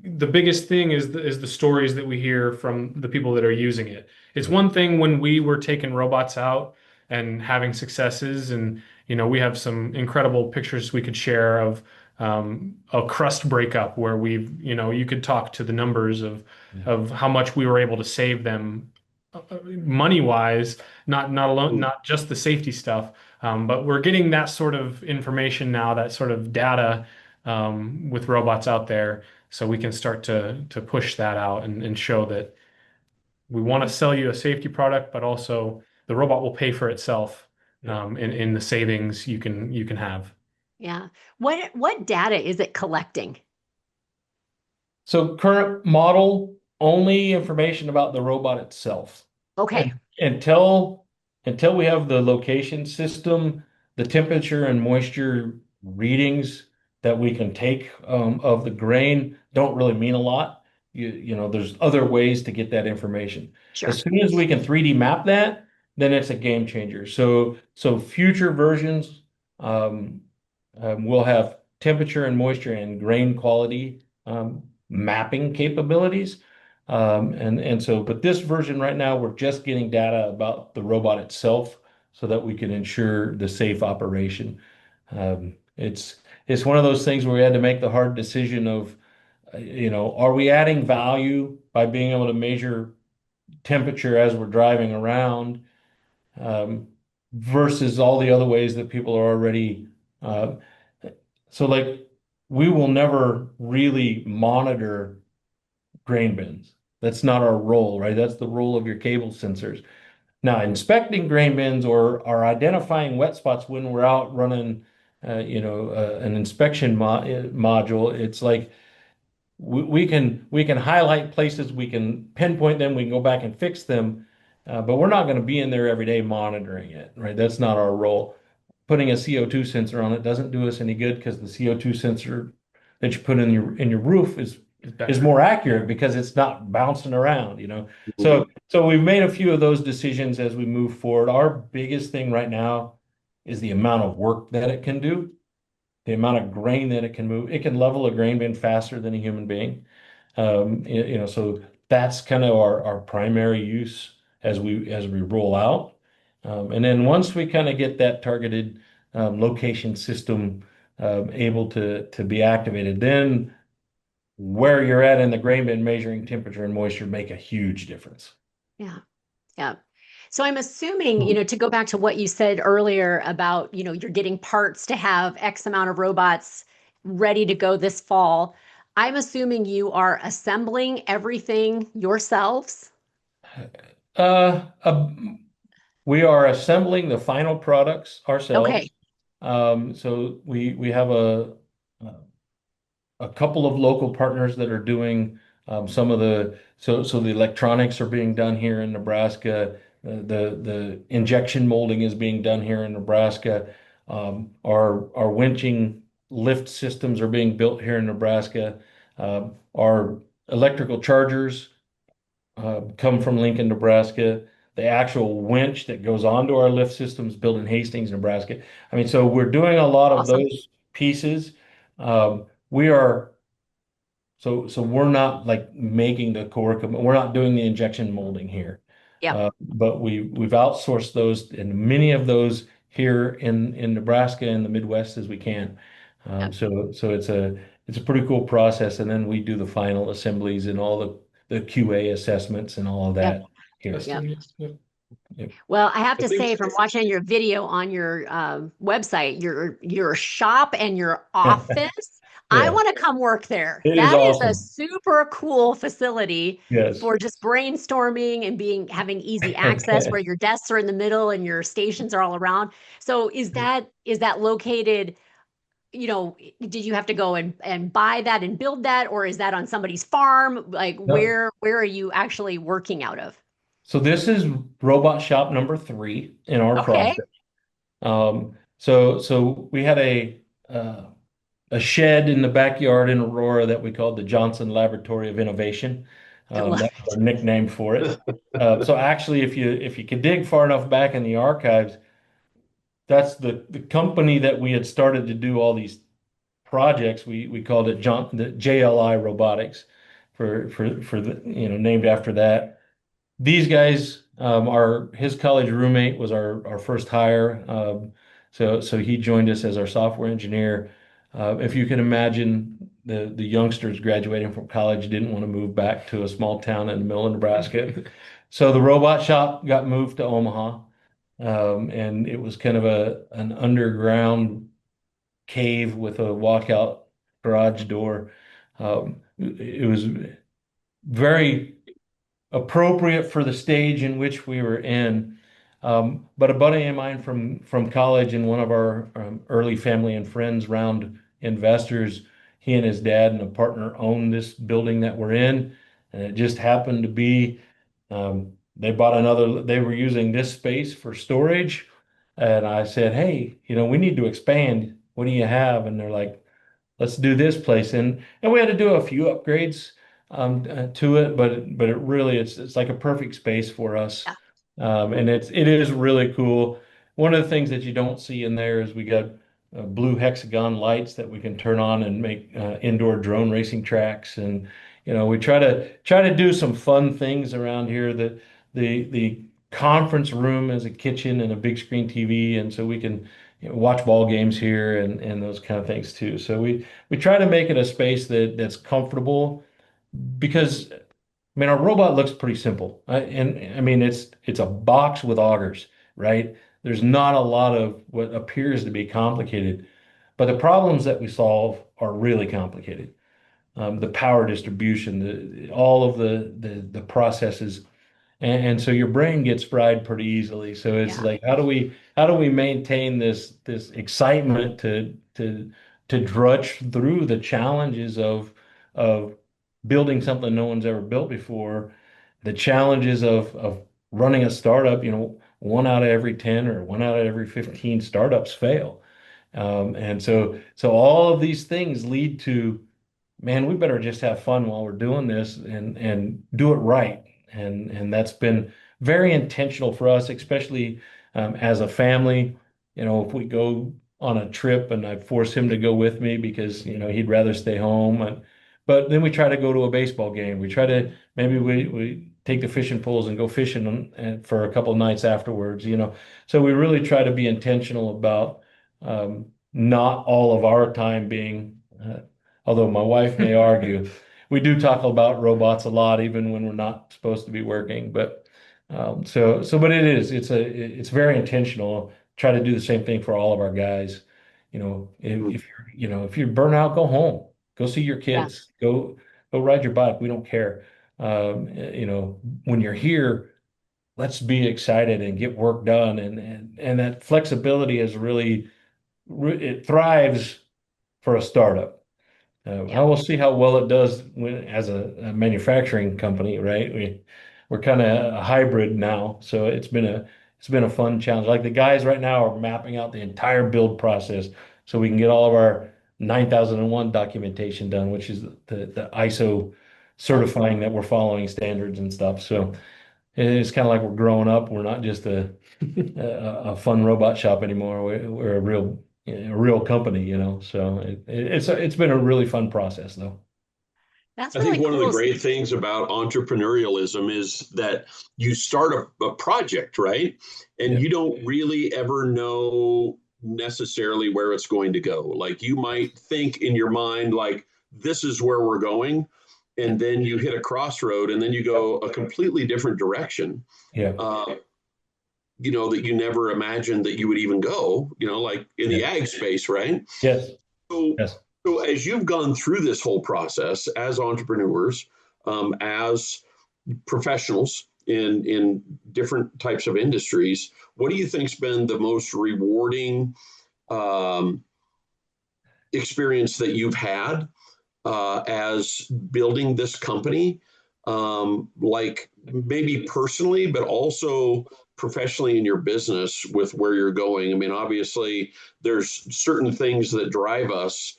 the biggest thing is the stories that we hear from the people that are using it. It's one thing when we were taking robots out and having successes, and we have some incredible pictures we could share of a crust breakup where you could talk to the numbers of Yeah. how much we were able to save them money wise, not alone, Mm. not just the safety stuff, but we're getting that sort of information now, that sort of data with robots out there, so we can start to push that out and show that we want to sell you a safety product, but also the robot will pay for itself in the savings you can have. Yeah. What data is it collecting? So current model, only information about the robot itself. Okay. And until we have the location system, the temperature and moisture readings that we can take of the grain don't really mean a lot. You know, there's other ways to get that information. As Sure. soon as we can 3D map that, then it's a game changer. So future versions will have temperature and moisture and grain quality mapping capabilities. But this version right now, we're just getting data about the robot itself so that we can ensure the safe operation. It's one of those things where we had to make the hard decision of, are we adding value by being able to measure temperature as we're driving around, versus all the other ways that people are already. So like we will never really monitor grain bins. That's not our role, right? That's the role of your cable sensors. Now, inspecting grain bins or identifying wet spots when we're out running, an inspection module, it's like we can highlight places, we can pinpoint them, we can go back and fix them, but we're not going to be in there every day monitoring it, right? That's not our role. Putting a CO2 sensor on it doesn't do us any good because the CO2 sensor that you put in your roof is more accurate because it's not bouncing around, you know. So we've made a few of those decisions as we move forward. Our biggest thing right now is the amount of work that it can do, the amount of grain that it can move. It can level a grain bin faster than a human being. So that's kind of our primary use as we roll out. And then once we kind of get that targeted location system able to be activated, then where you're at in the grain bin measuring temperature and moisture make a huge difference. Yeah. Yeah. So I'm assuming, to go back to what you said earlier about, you're getting parts to have X amount of robots ready to go this fall. I'm assuming you are assembling everything yourselves. Uh, uh, we are assembling the final products ourselves. Okay. So we have a couple of local partners that are doing some of the electronics are being done here in Nebraska. The injection molding is being done here in Nebraska. Our winching lift systems are being built here in Nebraska. Our electrical chargers come from Lincoln, Nebraska. The actual winch that goes onto our lift systems built in Hastings, Nebraska. I mean, so we're doing a lot of Awesome. those pieces. We are so we're not like making the core equipment. We're not doing the injection molding here. Yeah. But we've outsourced those and many of those here in Nebraska and the Midwest as we can. Yeah. So it's a pretty cool process. And then we do the final assemblies and all the QA assessments and all of that here. Yeah. Yep. Well, I have I to think say, from watching your video on your website, your shop and your office, I Yeah. want to come work there. It is That is a awesome. super cool facility Yes. for just brainstorming and having easy access where your desks are in the middle and your stations are all around. So is that located, did you have to go and buy that and build that, or is that on somebody's farm? Like No. where are you actually working out of? So this is robot shop number 3 in our Okay. project. So we had a shed in the backyard in Aurora that we called the Johnson Laboratory of Innovation. I love That's our nickname for it. So actually, if you could dig far enough back in the archives, that's the company that we had started to do all these projects. We called it the JLI Robotics for the named after that. These guys, his college roommate was our first hire. So he joined us as our software engineer. If you can imagine, the youngsters graduating from college didn't want to move back to a small town in the middle of Nebraska. So the robot shop got moved to Omaha, and it was kind of an underground cave with a walkout garage door. It was very appropriate for the stage in which we were in. But a buddy of mine from college and one of our early family and friends round investors, he and his dad and a partner own this building that we're in, and it just happened to be they bought another. They were using this space for storage, and I said, "Hey, we need to expand. What do you have?" And they're like, let's do this place. And we had to do a few upgrades to it, but it really it's like a perfect space for us. Yeah. And it is really cool. One of the things that you don't see in there is we got blue hexagon lights that we can turn on and make indoor drone racing tracks. And we try to do some fun things around here. The conference room has a kitchen and a big screen TV, and so we can watch ball games here and those kind of things too. So we try to make it a space that's comfortable because I mean our robot looks pretty simple. And I mean it's a box with augers, right? There's not a lot of what appears to be complicated, but the problems that we solve are really complicated. The power distribution, all of the processes, and so your brain gets fried pretty easily. So it's Yeah. like, how do we maintain this excitement to drudge through the challenges of building something no one's ever built before, the challenges of running a startup, one out of every 10 or one out of every 15 startups fail. And so all of these things lead to, man, we better just have fun while we're doing this and do it right. And that's been very intentional for us, especially as a family. If we go on a trip and I force him to go with me because he'd rather stay home, but then we try to go to a baseball game. We try to maybe we take the fishing poles and go fishing for a couple of nights afterwards. So we really try to be intentional about not all of our time being. Although my wife may argue, we do talk about robots a lot, even when we're not supposed to be working. But but it's very intentional. Try to do the same thing for all of our guys. If you're burnt out, go home, go see your Yeah. kids, go ride your bike. We don't care. When you're here, let's be excited and get work done. And that flexibility is really it thrives for a startup. I Yeah. will see how well it does as a manufacturing company, right? We're kind of a hybrid now, so it's been a fun challenge. Like the guys right now are mapping out the entire build process so we can get all of our 9001 documentation done, which is the ISO Yes. certifying that we're following standards and stuff. So it's kind of like we're growing up. We're not just a fun robot shop anymore. We're a real company, So it's been a really fun process, though. That's I think really one of the cool. great things about entrepreneurialism is that you start a project, right? And Yeah, you don't really ever know necessarily where it's going to go. Like you might think in your mind, like, this is where we're going. yeah, And then you hit a crossroad and then you go a completely different direction, yeah, uh, that you never imagined that you would even go, like in yeah. the ag space, right? Yes, So, yes, so as you've gone through this whole process as entrepreneurs, as professionals in different types of industries, what do you think's been the most rewarding um, experience that you've had as building this company? Like maybe personally, but also professionally in your business with where you're going. I mean, obviously, there's certain things that drive us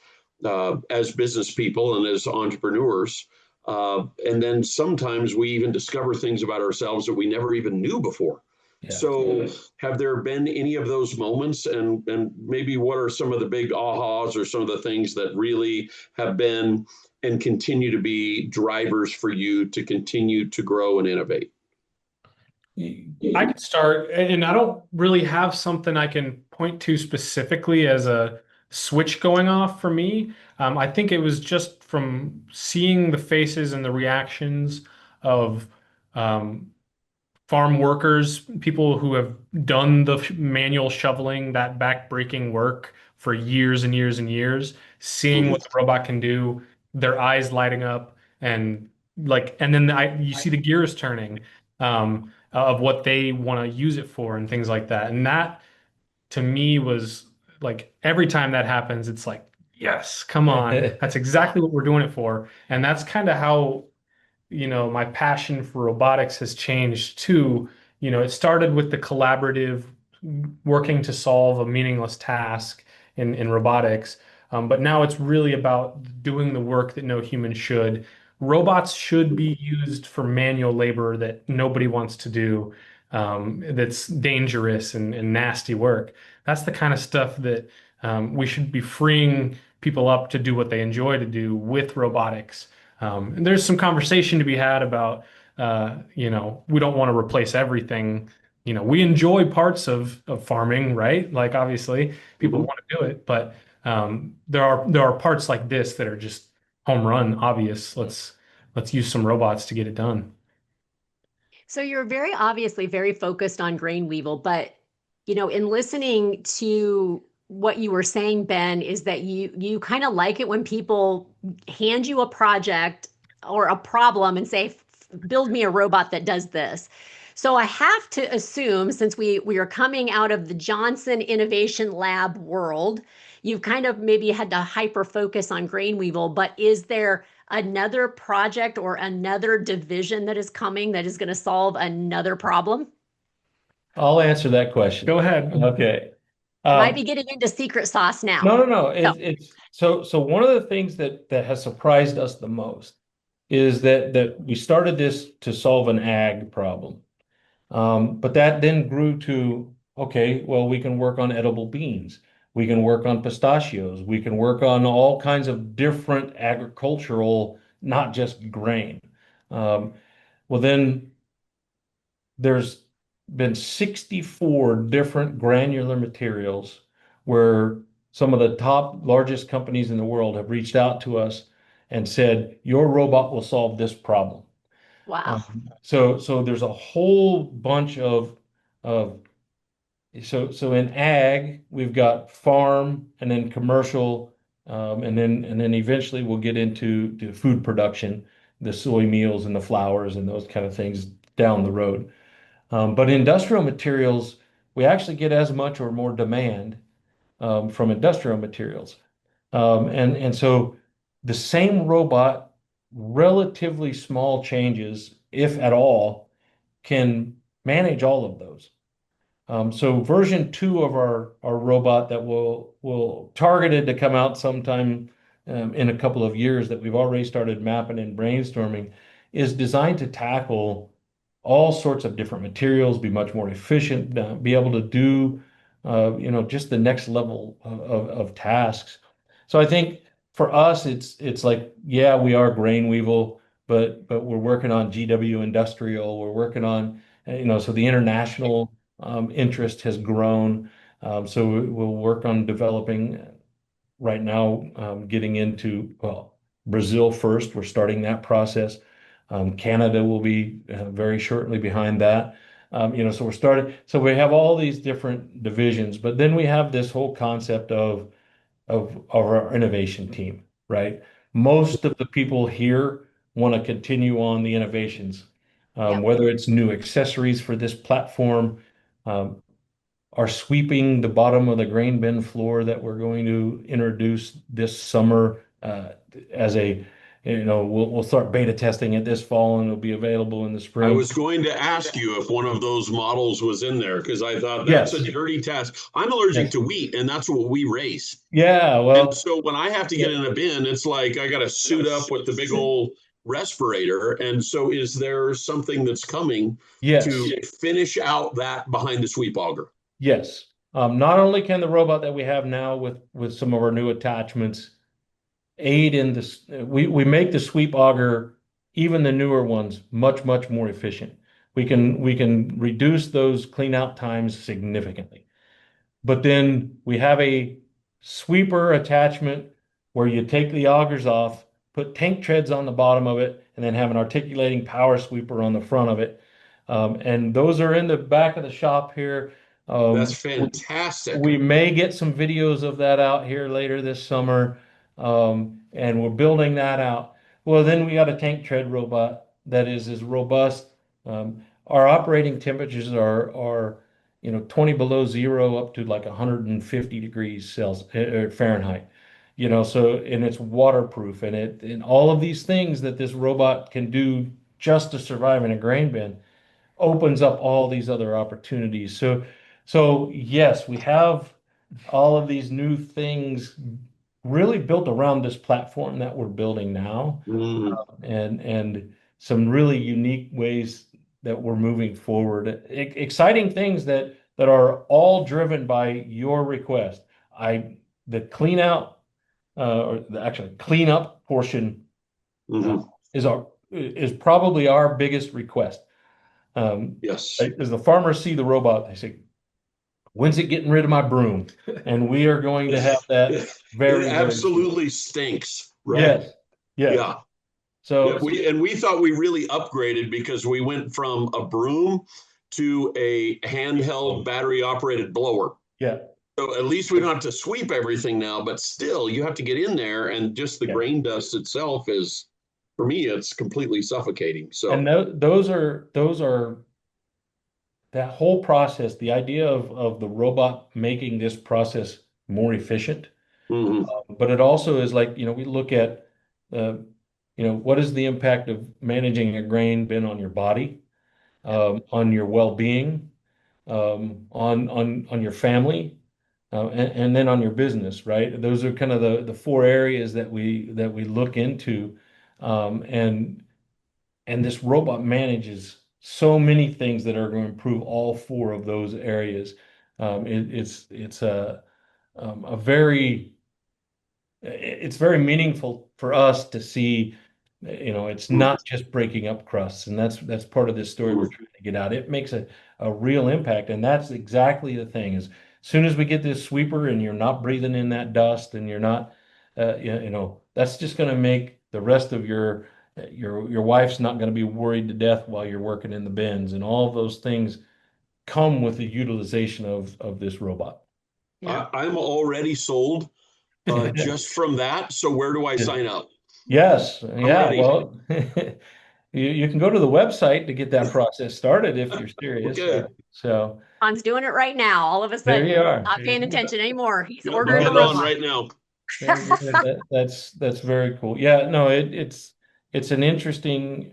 as business people and as entrepreneurs. And then sometimes we even discover things about ourselves that we never even knew before. yeah. So, have there been any of those moments? And maybe what are some of the big ahas or some of the things that really have been and continue to be drivers for you to continue to grow and innovate? I could start, and I don't really have something I can point to specifically as a switch going off for me. I think it was just from seeing the faces and the reactions of um, farm workers, people who have done the manual shoveling, that back-breaking work for years and years and years, seeing what the robot can do, their eyes lighting up, and and then you see the gears turning. of what they want to use it for and things like that. And that to me was like every time that happens, it's like, yes, come on. That's exactly what we're doing it for. And that's kind of how, my passion for robotics has changed too. It started with the collaborative working to solve a meaningless task in robotics. But now it's really about doing the work that no human should. Robots should be used for manual labor that nobody wants to do, that's dangerous and nasty work. That's the kind of stuff that we should be freeing people up to do what they enjoy to do with robotics. And there's some conversation to be had about, we don't want to replace everything. We enjoy parts of farming, right? Like obviously people Mhm. want to do it, but there are parts like this that are just home run, obvious. Let's use some robots to get it done. So you're very obviously very focused on Grain Weevil, but in listening to what you were saying, Ben, is that you kind of like it when people hand you a project or a problem and say, build me a robot that does this. So I have to assume, since we are coming out of the Johnson Innovation Lab world, you've kind of maybe had to hyper focus on Grain Weevil, but is there another project or another division that is coming that is going to solve another problem? I'll answer that question. Go ahead. Okay. I might be Um, getting into secret sauce no, now. no, no. So, It's so one of the things that has surprised us the most is that we started this to solve an ag problem. But that then grew to, okay, well, we can work on edible beans. We can work on pistachios. We can work on all kinds of different agricultural, not just grain. Um, well, then there's been 64 different granular materials where some of the top largest companies in the world have reached out to us and said, your robot will solve this problem. wow. So there's a whole bunch of so in ag we've got farm and then commercial, and then eventually we'll get into to food production, the soy meals and the flours and those kind of things down the road. But industrial materials, we actually get as much or more demand from industrial materials. And so the same robot, relatively small changes, if at all, can manage all of those. So version 2 of our robot that will targeted to come out sometime in a couple of years, that we've already started mapping and brainstorming, is designed to tackle all sorts of different materials, be much more efficient, be able to do just the next level of tasks. So I think for us, it's like, yeah, we are Grain Weevil, but we're working on GW Industrial. We're working on, so the international interest has grown. So we'll work on developing right now, getting into, well, Brazil first. We're starting that process. Canada will be very shortly behind that. So we're starting. So we have all these different divisions, but then we have this whole concept of our innovation team, right? Most of the people here want to continue on the innovations, Yep. whether it's new accessories for this platform, um, are sweeping the bottom of the grain bin floor that we're going to introduce this summer, as a, we'll start beta testing it this fall and it'll be available in the I spring. was going to ask you if one of those models was in there because I thought that's a Yes. dirty task. I'm allergic Yes. to wheat, and that's what we raise. Yeah. And Well, so when I have to yeah. get in a bin, it's like I got to suit up with the big old respirator. And so, is there something that's coming Yes. to finish out that behind the sweep auger? Yes. Not only can the robot that we have now with some of our new attachments aid in this, we make the sweep auger, even the newer ones, much, much more efficient. We can reduce those clean out times significantly. But then we have a sweeper attachment where you take the augers off, put tank treads on the bottom of it, and then have an articulating power sweeper on the front of it. And those are in the back of the shop here. That's We fantastic. we may get some videos of that out here later this summer, and we're building that out. Well, then we got a tank tread robot that is as robust. our operating temperatures are 20 below zero up to like 150 degrees Celsius Fahrenheit. So and it's waterproof and all of these things that this robot can do just to survive in a grain bin opens up all these other opportunities. So yes, we have all of these new things really built around this platform that we're building now, Mm. and some really unique ways that we're moving forward. Exciting things that are all driven by your request. The clean out or the actually clean up portion uh, Hmm. is probably our biggest request. Yes. As the farmers see the robot, they say, "When's it getting rid of my broom?" And we are going to have that It very, very soon. absolutely stinks, right? Yes, yes. Yeah. Yeah, So we thought we really upgraded because we went from a broom to a handheld battery operated blower. yeah, So at least we don't have to sweep everything now, but still you have to get in there and just the yeah. grain dust itself is, for me, it's completely suffocating. And So, those are that whole process, the idea of the robot making this process more efficient. mhm. But it also is like, we look at, uh, what is the impact of managing a grain bin on your body, on your well-being, on your family, and then on your business, right? Those are kind of the four areas that we look into, and this robot manages so many things that are going to improve all four of those areas. It's a very it's very meaningful for us to see, it's not just breaking up crusts, and that's part of this story we're trying to get out. It makes a real impact, and that's exactly the thing. As soon as we get this sweeper, and you're not breathing in that dust, and you're not, that's just going to make the rest of your wife's not going to be worried to death while you're working in the bins, and all of those things come with the utilization of this robot. Yeah. I'm already sold just from that. So where do I sign up? Yes, I'm yeah. ready. Well, you can go to the website to get that process started if you're serious. Okay. So John's doing it right now. All of a there you sudden, are. not paying attention anymore. He's I'm ordering a getting on robot. right now. Very good. That's very cool. Yeah, no, it's an interesting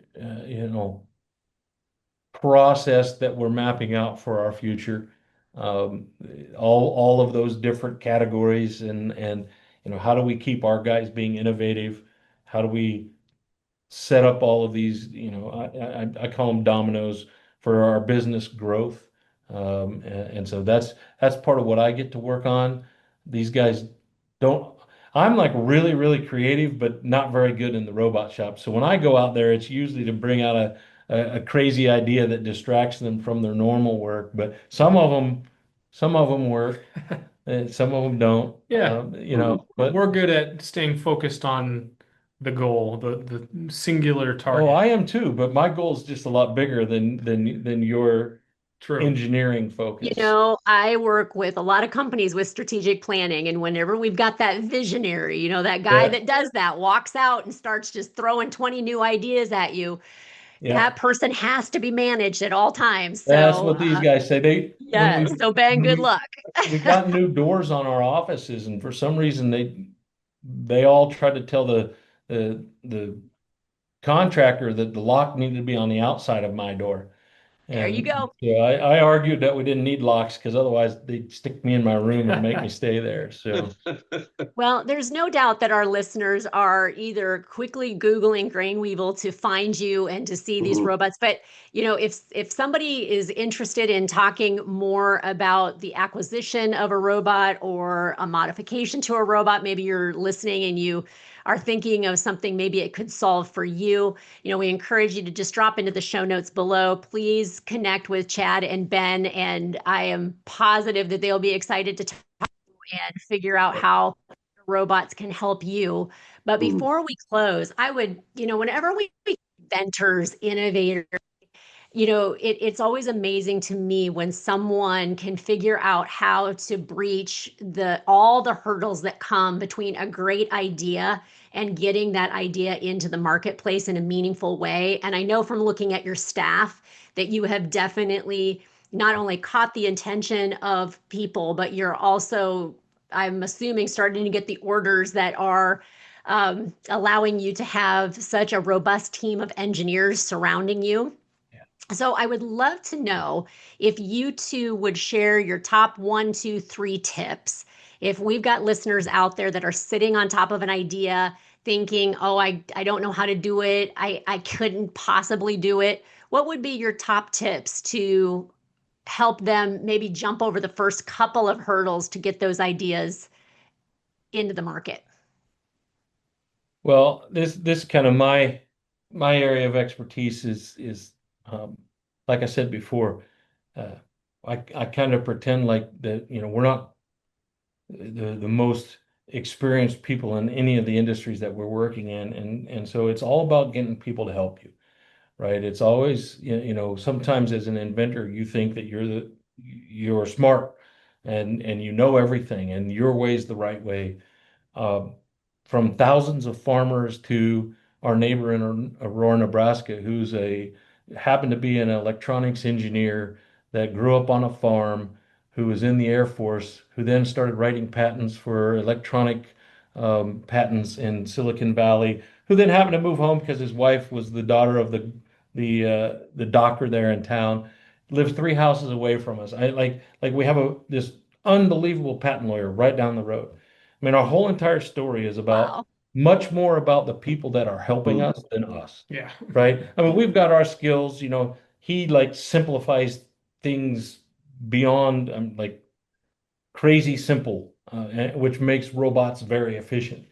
process that we're mapping out for our future. Um, all of those different categories, and how do we keep our guys being innovative? How do we set up all of these, I call them dominoes for our business growth. And so that's part of what I get to work on. These guys don't, I'm like really, really creative, but not very good in the robot shop. So when I go out there, it's usually to bring out a crazy idea that distracts them from their normal work. But some of them work, and some of them don't. Yeah. But We're good at staying focused on the goal, the singular oh, target. I am too, but my goal is just a lot bigger than your True. engineering You focus. know, I work with a lot of companies with strategic planning, and whenever we've got that visionary, that guy Yeah, that does that walks out and starts just throwing 20 new ideas at you, yeah. that person has to be managed at all times. That's So, what these guys say. yes. So, Ben, When good luck. we got new doors on our offices, and for some reason they all tried to tell the contractor that the lock needed to be on the outside of my door. There you And go. so I argued that we didn't need locks because otherwise they'd stick me in my room and make me stay there. So Well, there's no doubt that our listeners are either quickly Googling Grain Weevil to find you and to see these Mhm. robots. But if somebody is interested in talking more about the acquisition of a robot or a modification to a robot, maybe you're listening and you are thinking of something maybe it could solve for you. We encourage you to just drop into the show notes below. Please connect with Chad and Ben, and I am positive that they'll be excited to and figure out how robots can help you. But Mhm. before we close, I would, whenever we inventors, innovators, it's always amazing to me when someone can figure out how to breach all the hurdles that come between a great idea and getting that idea into the marketplace in a meaningful way. And I know from looking at your staff that you have definitely not only caught the attention of people, but you're also, I'm assuming, starting to get the orders that are allowing you to have such a robust team of engineers surrounding you. So I would love to know if you two would share your top 1, 2, 3 tips. If we've got listeners out there that are sitting on top of an idea thinking, oh, I don't know how to do it. I couldn't possibly do it. What would be your top tips to help them maybe jump over the first couple of hurdles to get those ideas into the market? Well, this kind of my area of expertise is like I said before, uh, I kind of pretend like that, we're not the most experienced people in any of the industries that we're working in, and so it's all about getting people to help you, right? It's always, sometimes as an inventor, you think that you're smart and you know everything and your way is the right way. uh, from thousands of farmers to our neighbor in Aurora, Nebraska, happened to be an electronics engineer that grew up on a farm, who was in the Air Force, who then started writing patents for electronic patents in Silicon Valley, who then happened to move home because his wife was the daughter of the doctor there in town. Lives 3 houses away from us. I we have this unbelievable patent lawyer right down the road. I mean, our whole entire story is about Wow. much more about the people that are helping Mm. us than us, Yeah. right? I mean, we've got our skills, he like simplifies things beyond crazy simple, which makes robots very efficient.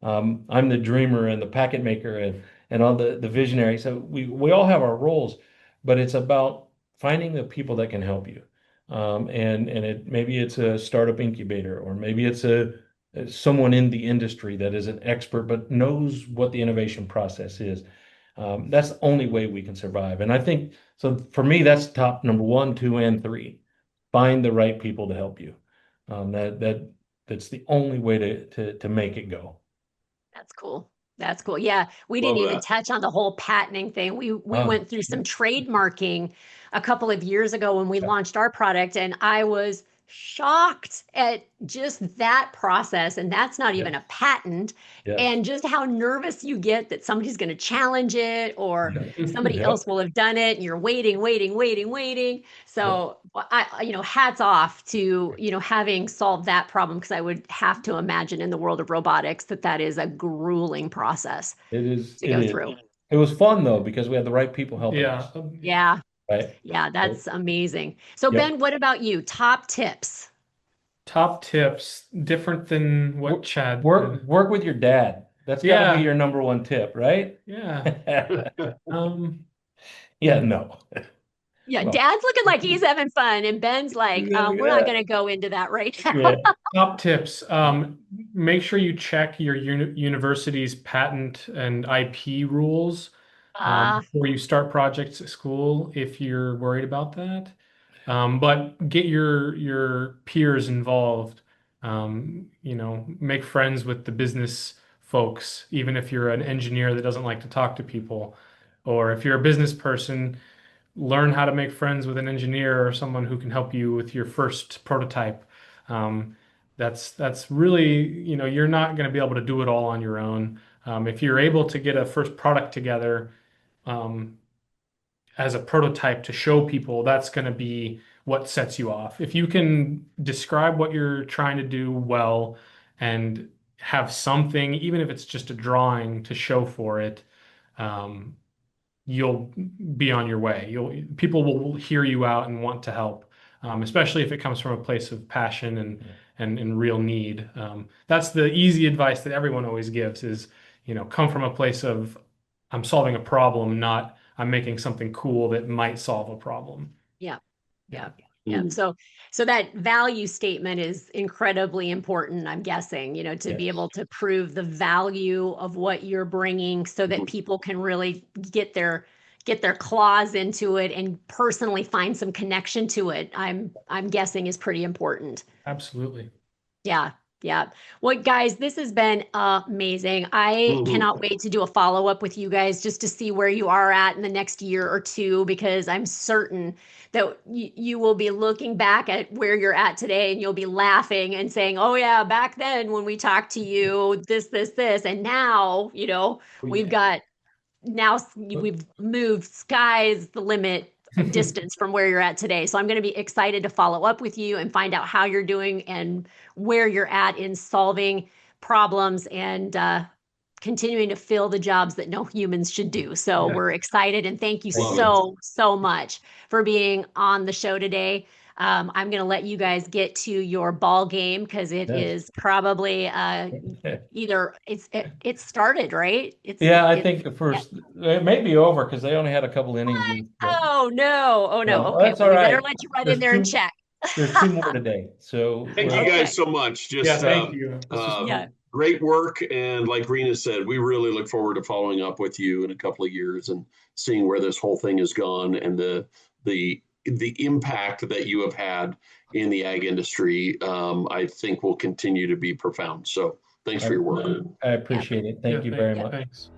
I'm the dreamer and the packet maker and all the visionary. So we all have our roles, but it's about finding the people that can help you. Maybe it's a startup incubator, or maybe it's someone in the industry that is an expert but knows what the innovation process is. That's the only way we can survive. And I think so. For me, that's top number 1, 2, and 3. Find the right people to help you. That's the only way to make it go. That's cool. That's cool. Yeah, we didn't Love even that. touch on the whole patenting thing. We Ah, went through some trademarking a couple of years ago when we yeah, launched our product, and I was shocked at just that process. And that's not even yes, a patent, yes, and just how nervous you get that somebody's going to challenge it or somebody yep, else will have done it, and you're waiting, waiting, waiting, waiting. yep. So hats off to, having solved that problem, because I would have to imagine in the world of robotics that is a grueling process It is. to It go is. through. It was fun though because we had the right people helping Yeah. us, Yeah. right? Yeah, So, that's amazing. So yep. Ben, what about you? Top tips? Top tips, different than what Work, Chad work, did. work with your dad. That's got to be Yeah. your number one tip, right? Yeah. Um, Yeah. No. Yeah, No. Dad's looking like he's having fun, and Ben's like, we're not Yeah. going to go into that right now. Yeah. top tips. Make sure you check your university's patent and IP rules Uh, before you start projects at school if you're worried about that. But get your peers involved. Make friends with the business folks, even if you're an engineer that doesn't like to talk to people, or if you're a business person, learn how to make friends with an engineer or someone who can help you with your first prototype. Um, that's really, you're not going to be able to do it all on your own. If you're able to get a first product together, um, as a prototype to show people, that's going to be what sets you off. If you can describe what you're trying to do well and have something, even if it's just a drawing to show for it, um, you'll be on your way. People will hear you out and want to help, especially if it comes from a place of passion and Yeah. and real need. That's the easy advice that everyone always gives is, come from a place of I'm solving a problem, not I'm making something cool that might solve a problem. yeah. Yeah. Yeah. Yeah. So that value statement is incredibly important, I'm guessing, to be Yes. able to prove the value of what you're bringing so that people can really get their claws into it and personally find some connection to it, I'm guessing is pretty important. Absolutely. Yeah. Yeah. Well, guys, this has been amazing. I cannot wait to do a follow-up with you guys just to see where you are at in the next year or two, because I'm certain that you will be looking back at where you're at today and you'll be laughing and saying, oh yeah, back then when we talked to you, this, and now, we've got, now we've moved sky's the limit distance from where you're at today. So I'm going to be excited to follow up with you and find out how you're doing and where you're at in solving problems and continuing to fill the jobs that no humans should do. So we're excited, and thank you so much for being on the show today. I'm going to let you guys get to your ball game because it is probably either it's started, right? I think the first it may be over because they only had a couple innings. Oh no! Okay, that's all right. We better let you run in there and check. There's 2 more today. So thank you guys so much. Just thank you. Great work, and like Rena said, we really look forward to following up with you in a couple of years and seeing where this whole thing has gone and the impact that you have had in the ag industry. I think will continue to be profound. So thanks for your work. I appreciate it. Thank you very much. Thanks.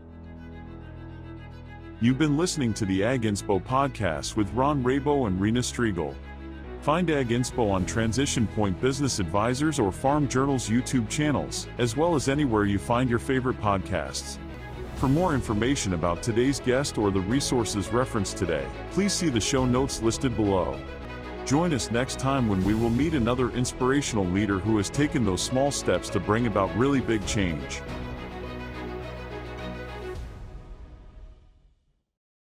You've been listening to the Ag Inspo Podcast with Rabou and Rena Striegel. Find Ag Inspo on Transition Point Business Advisors or Farm Journal's YouTube channels, as well as anywhere you find your favorite podcasts. For more information about today's guest or the resources referenced today, please see the show notes listed below. Join us next time when we will meet another inspirational leader who has taken those small steps to bring about really big change.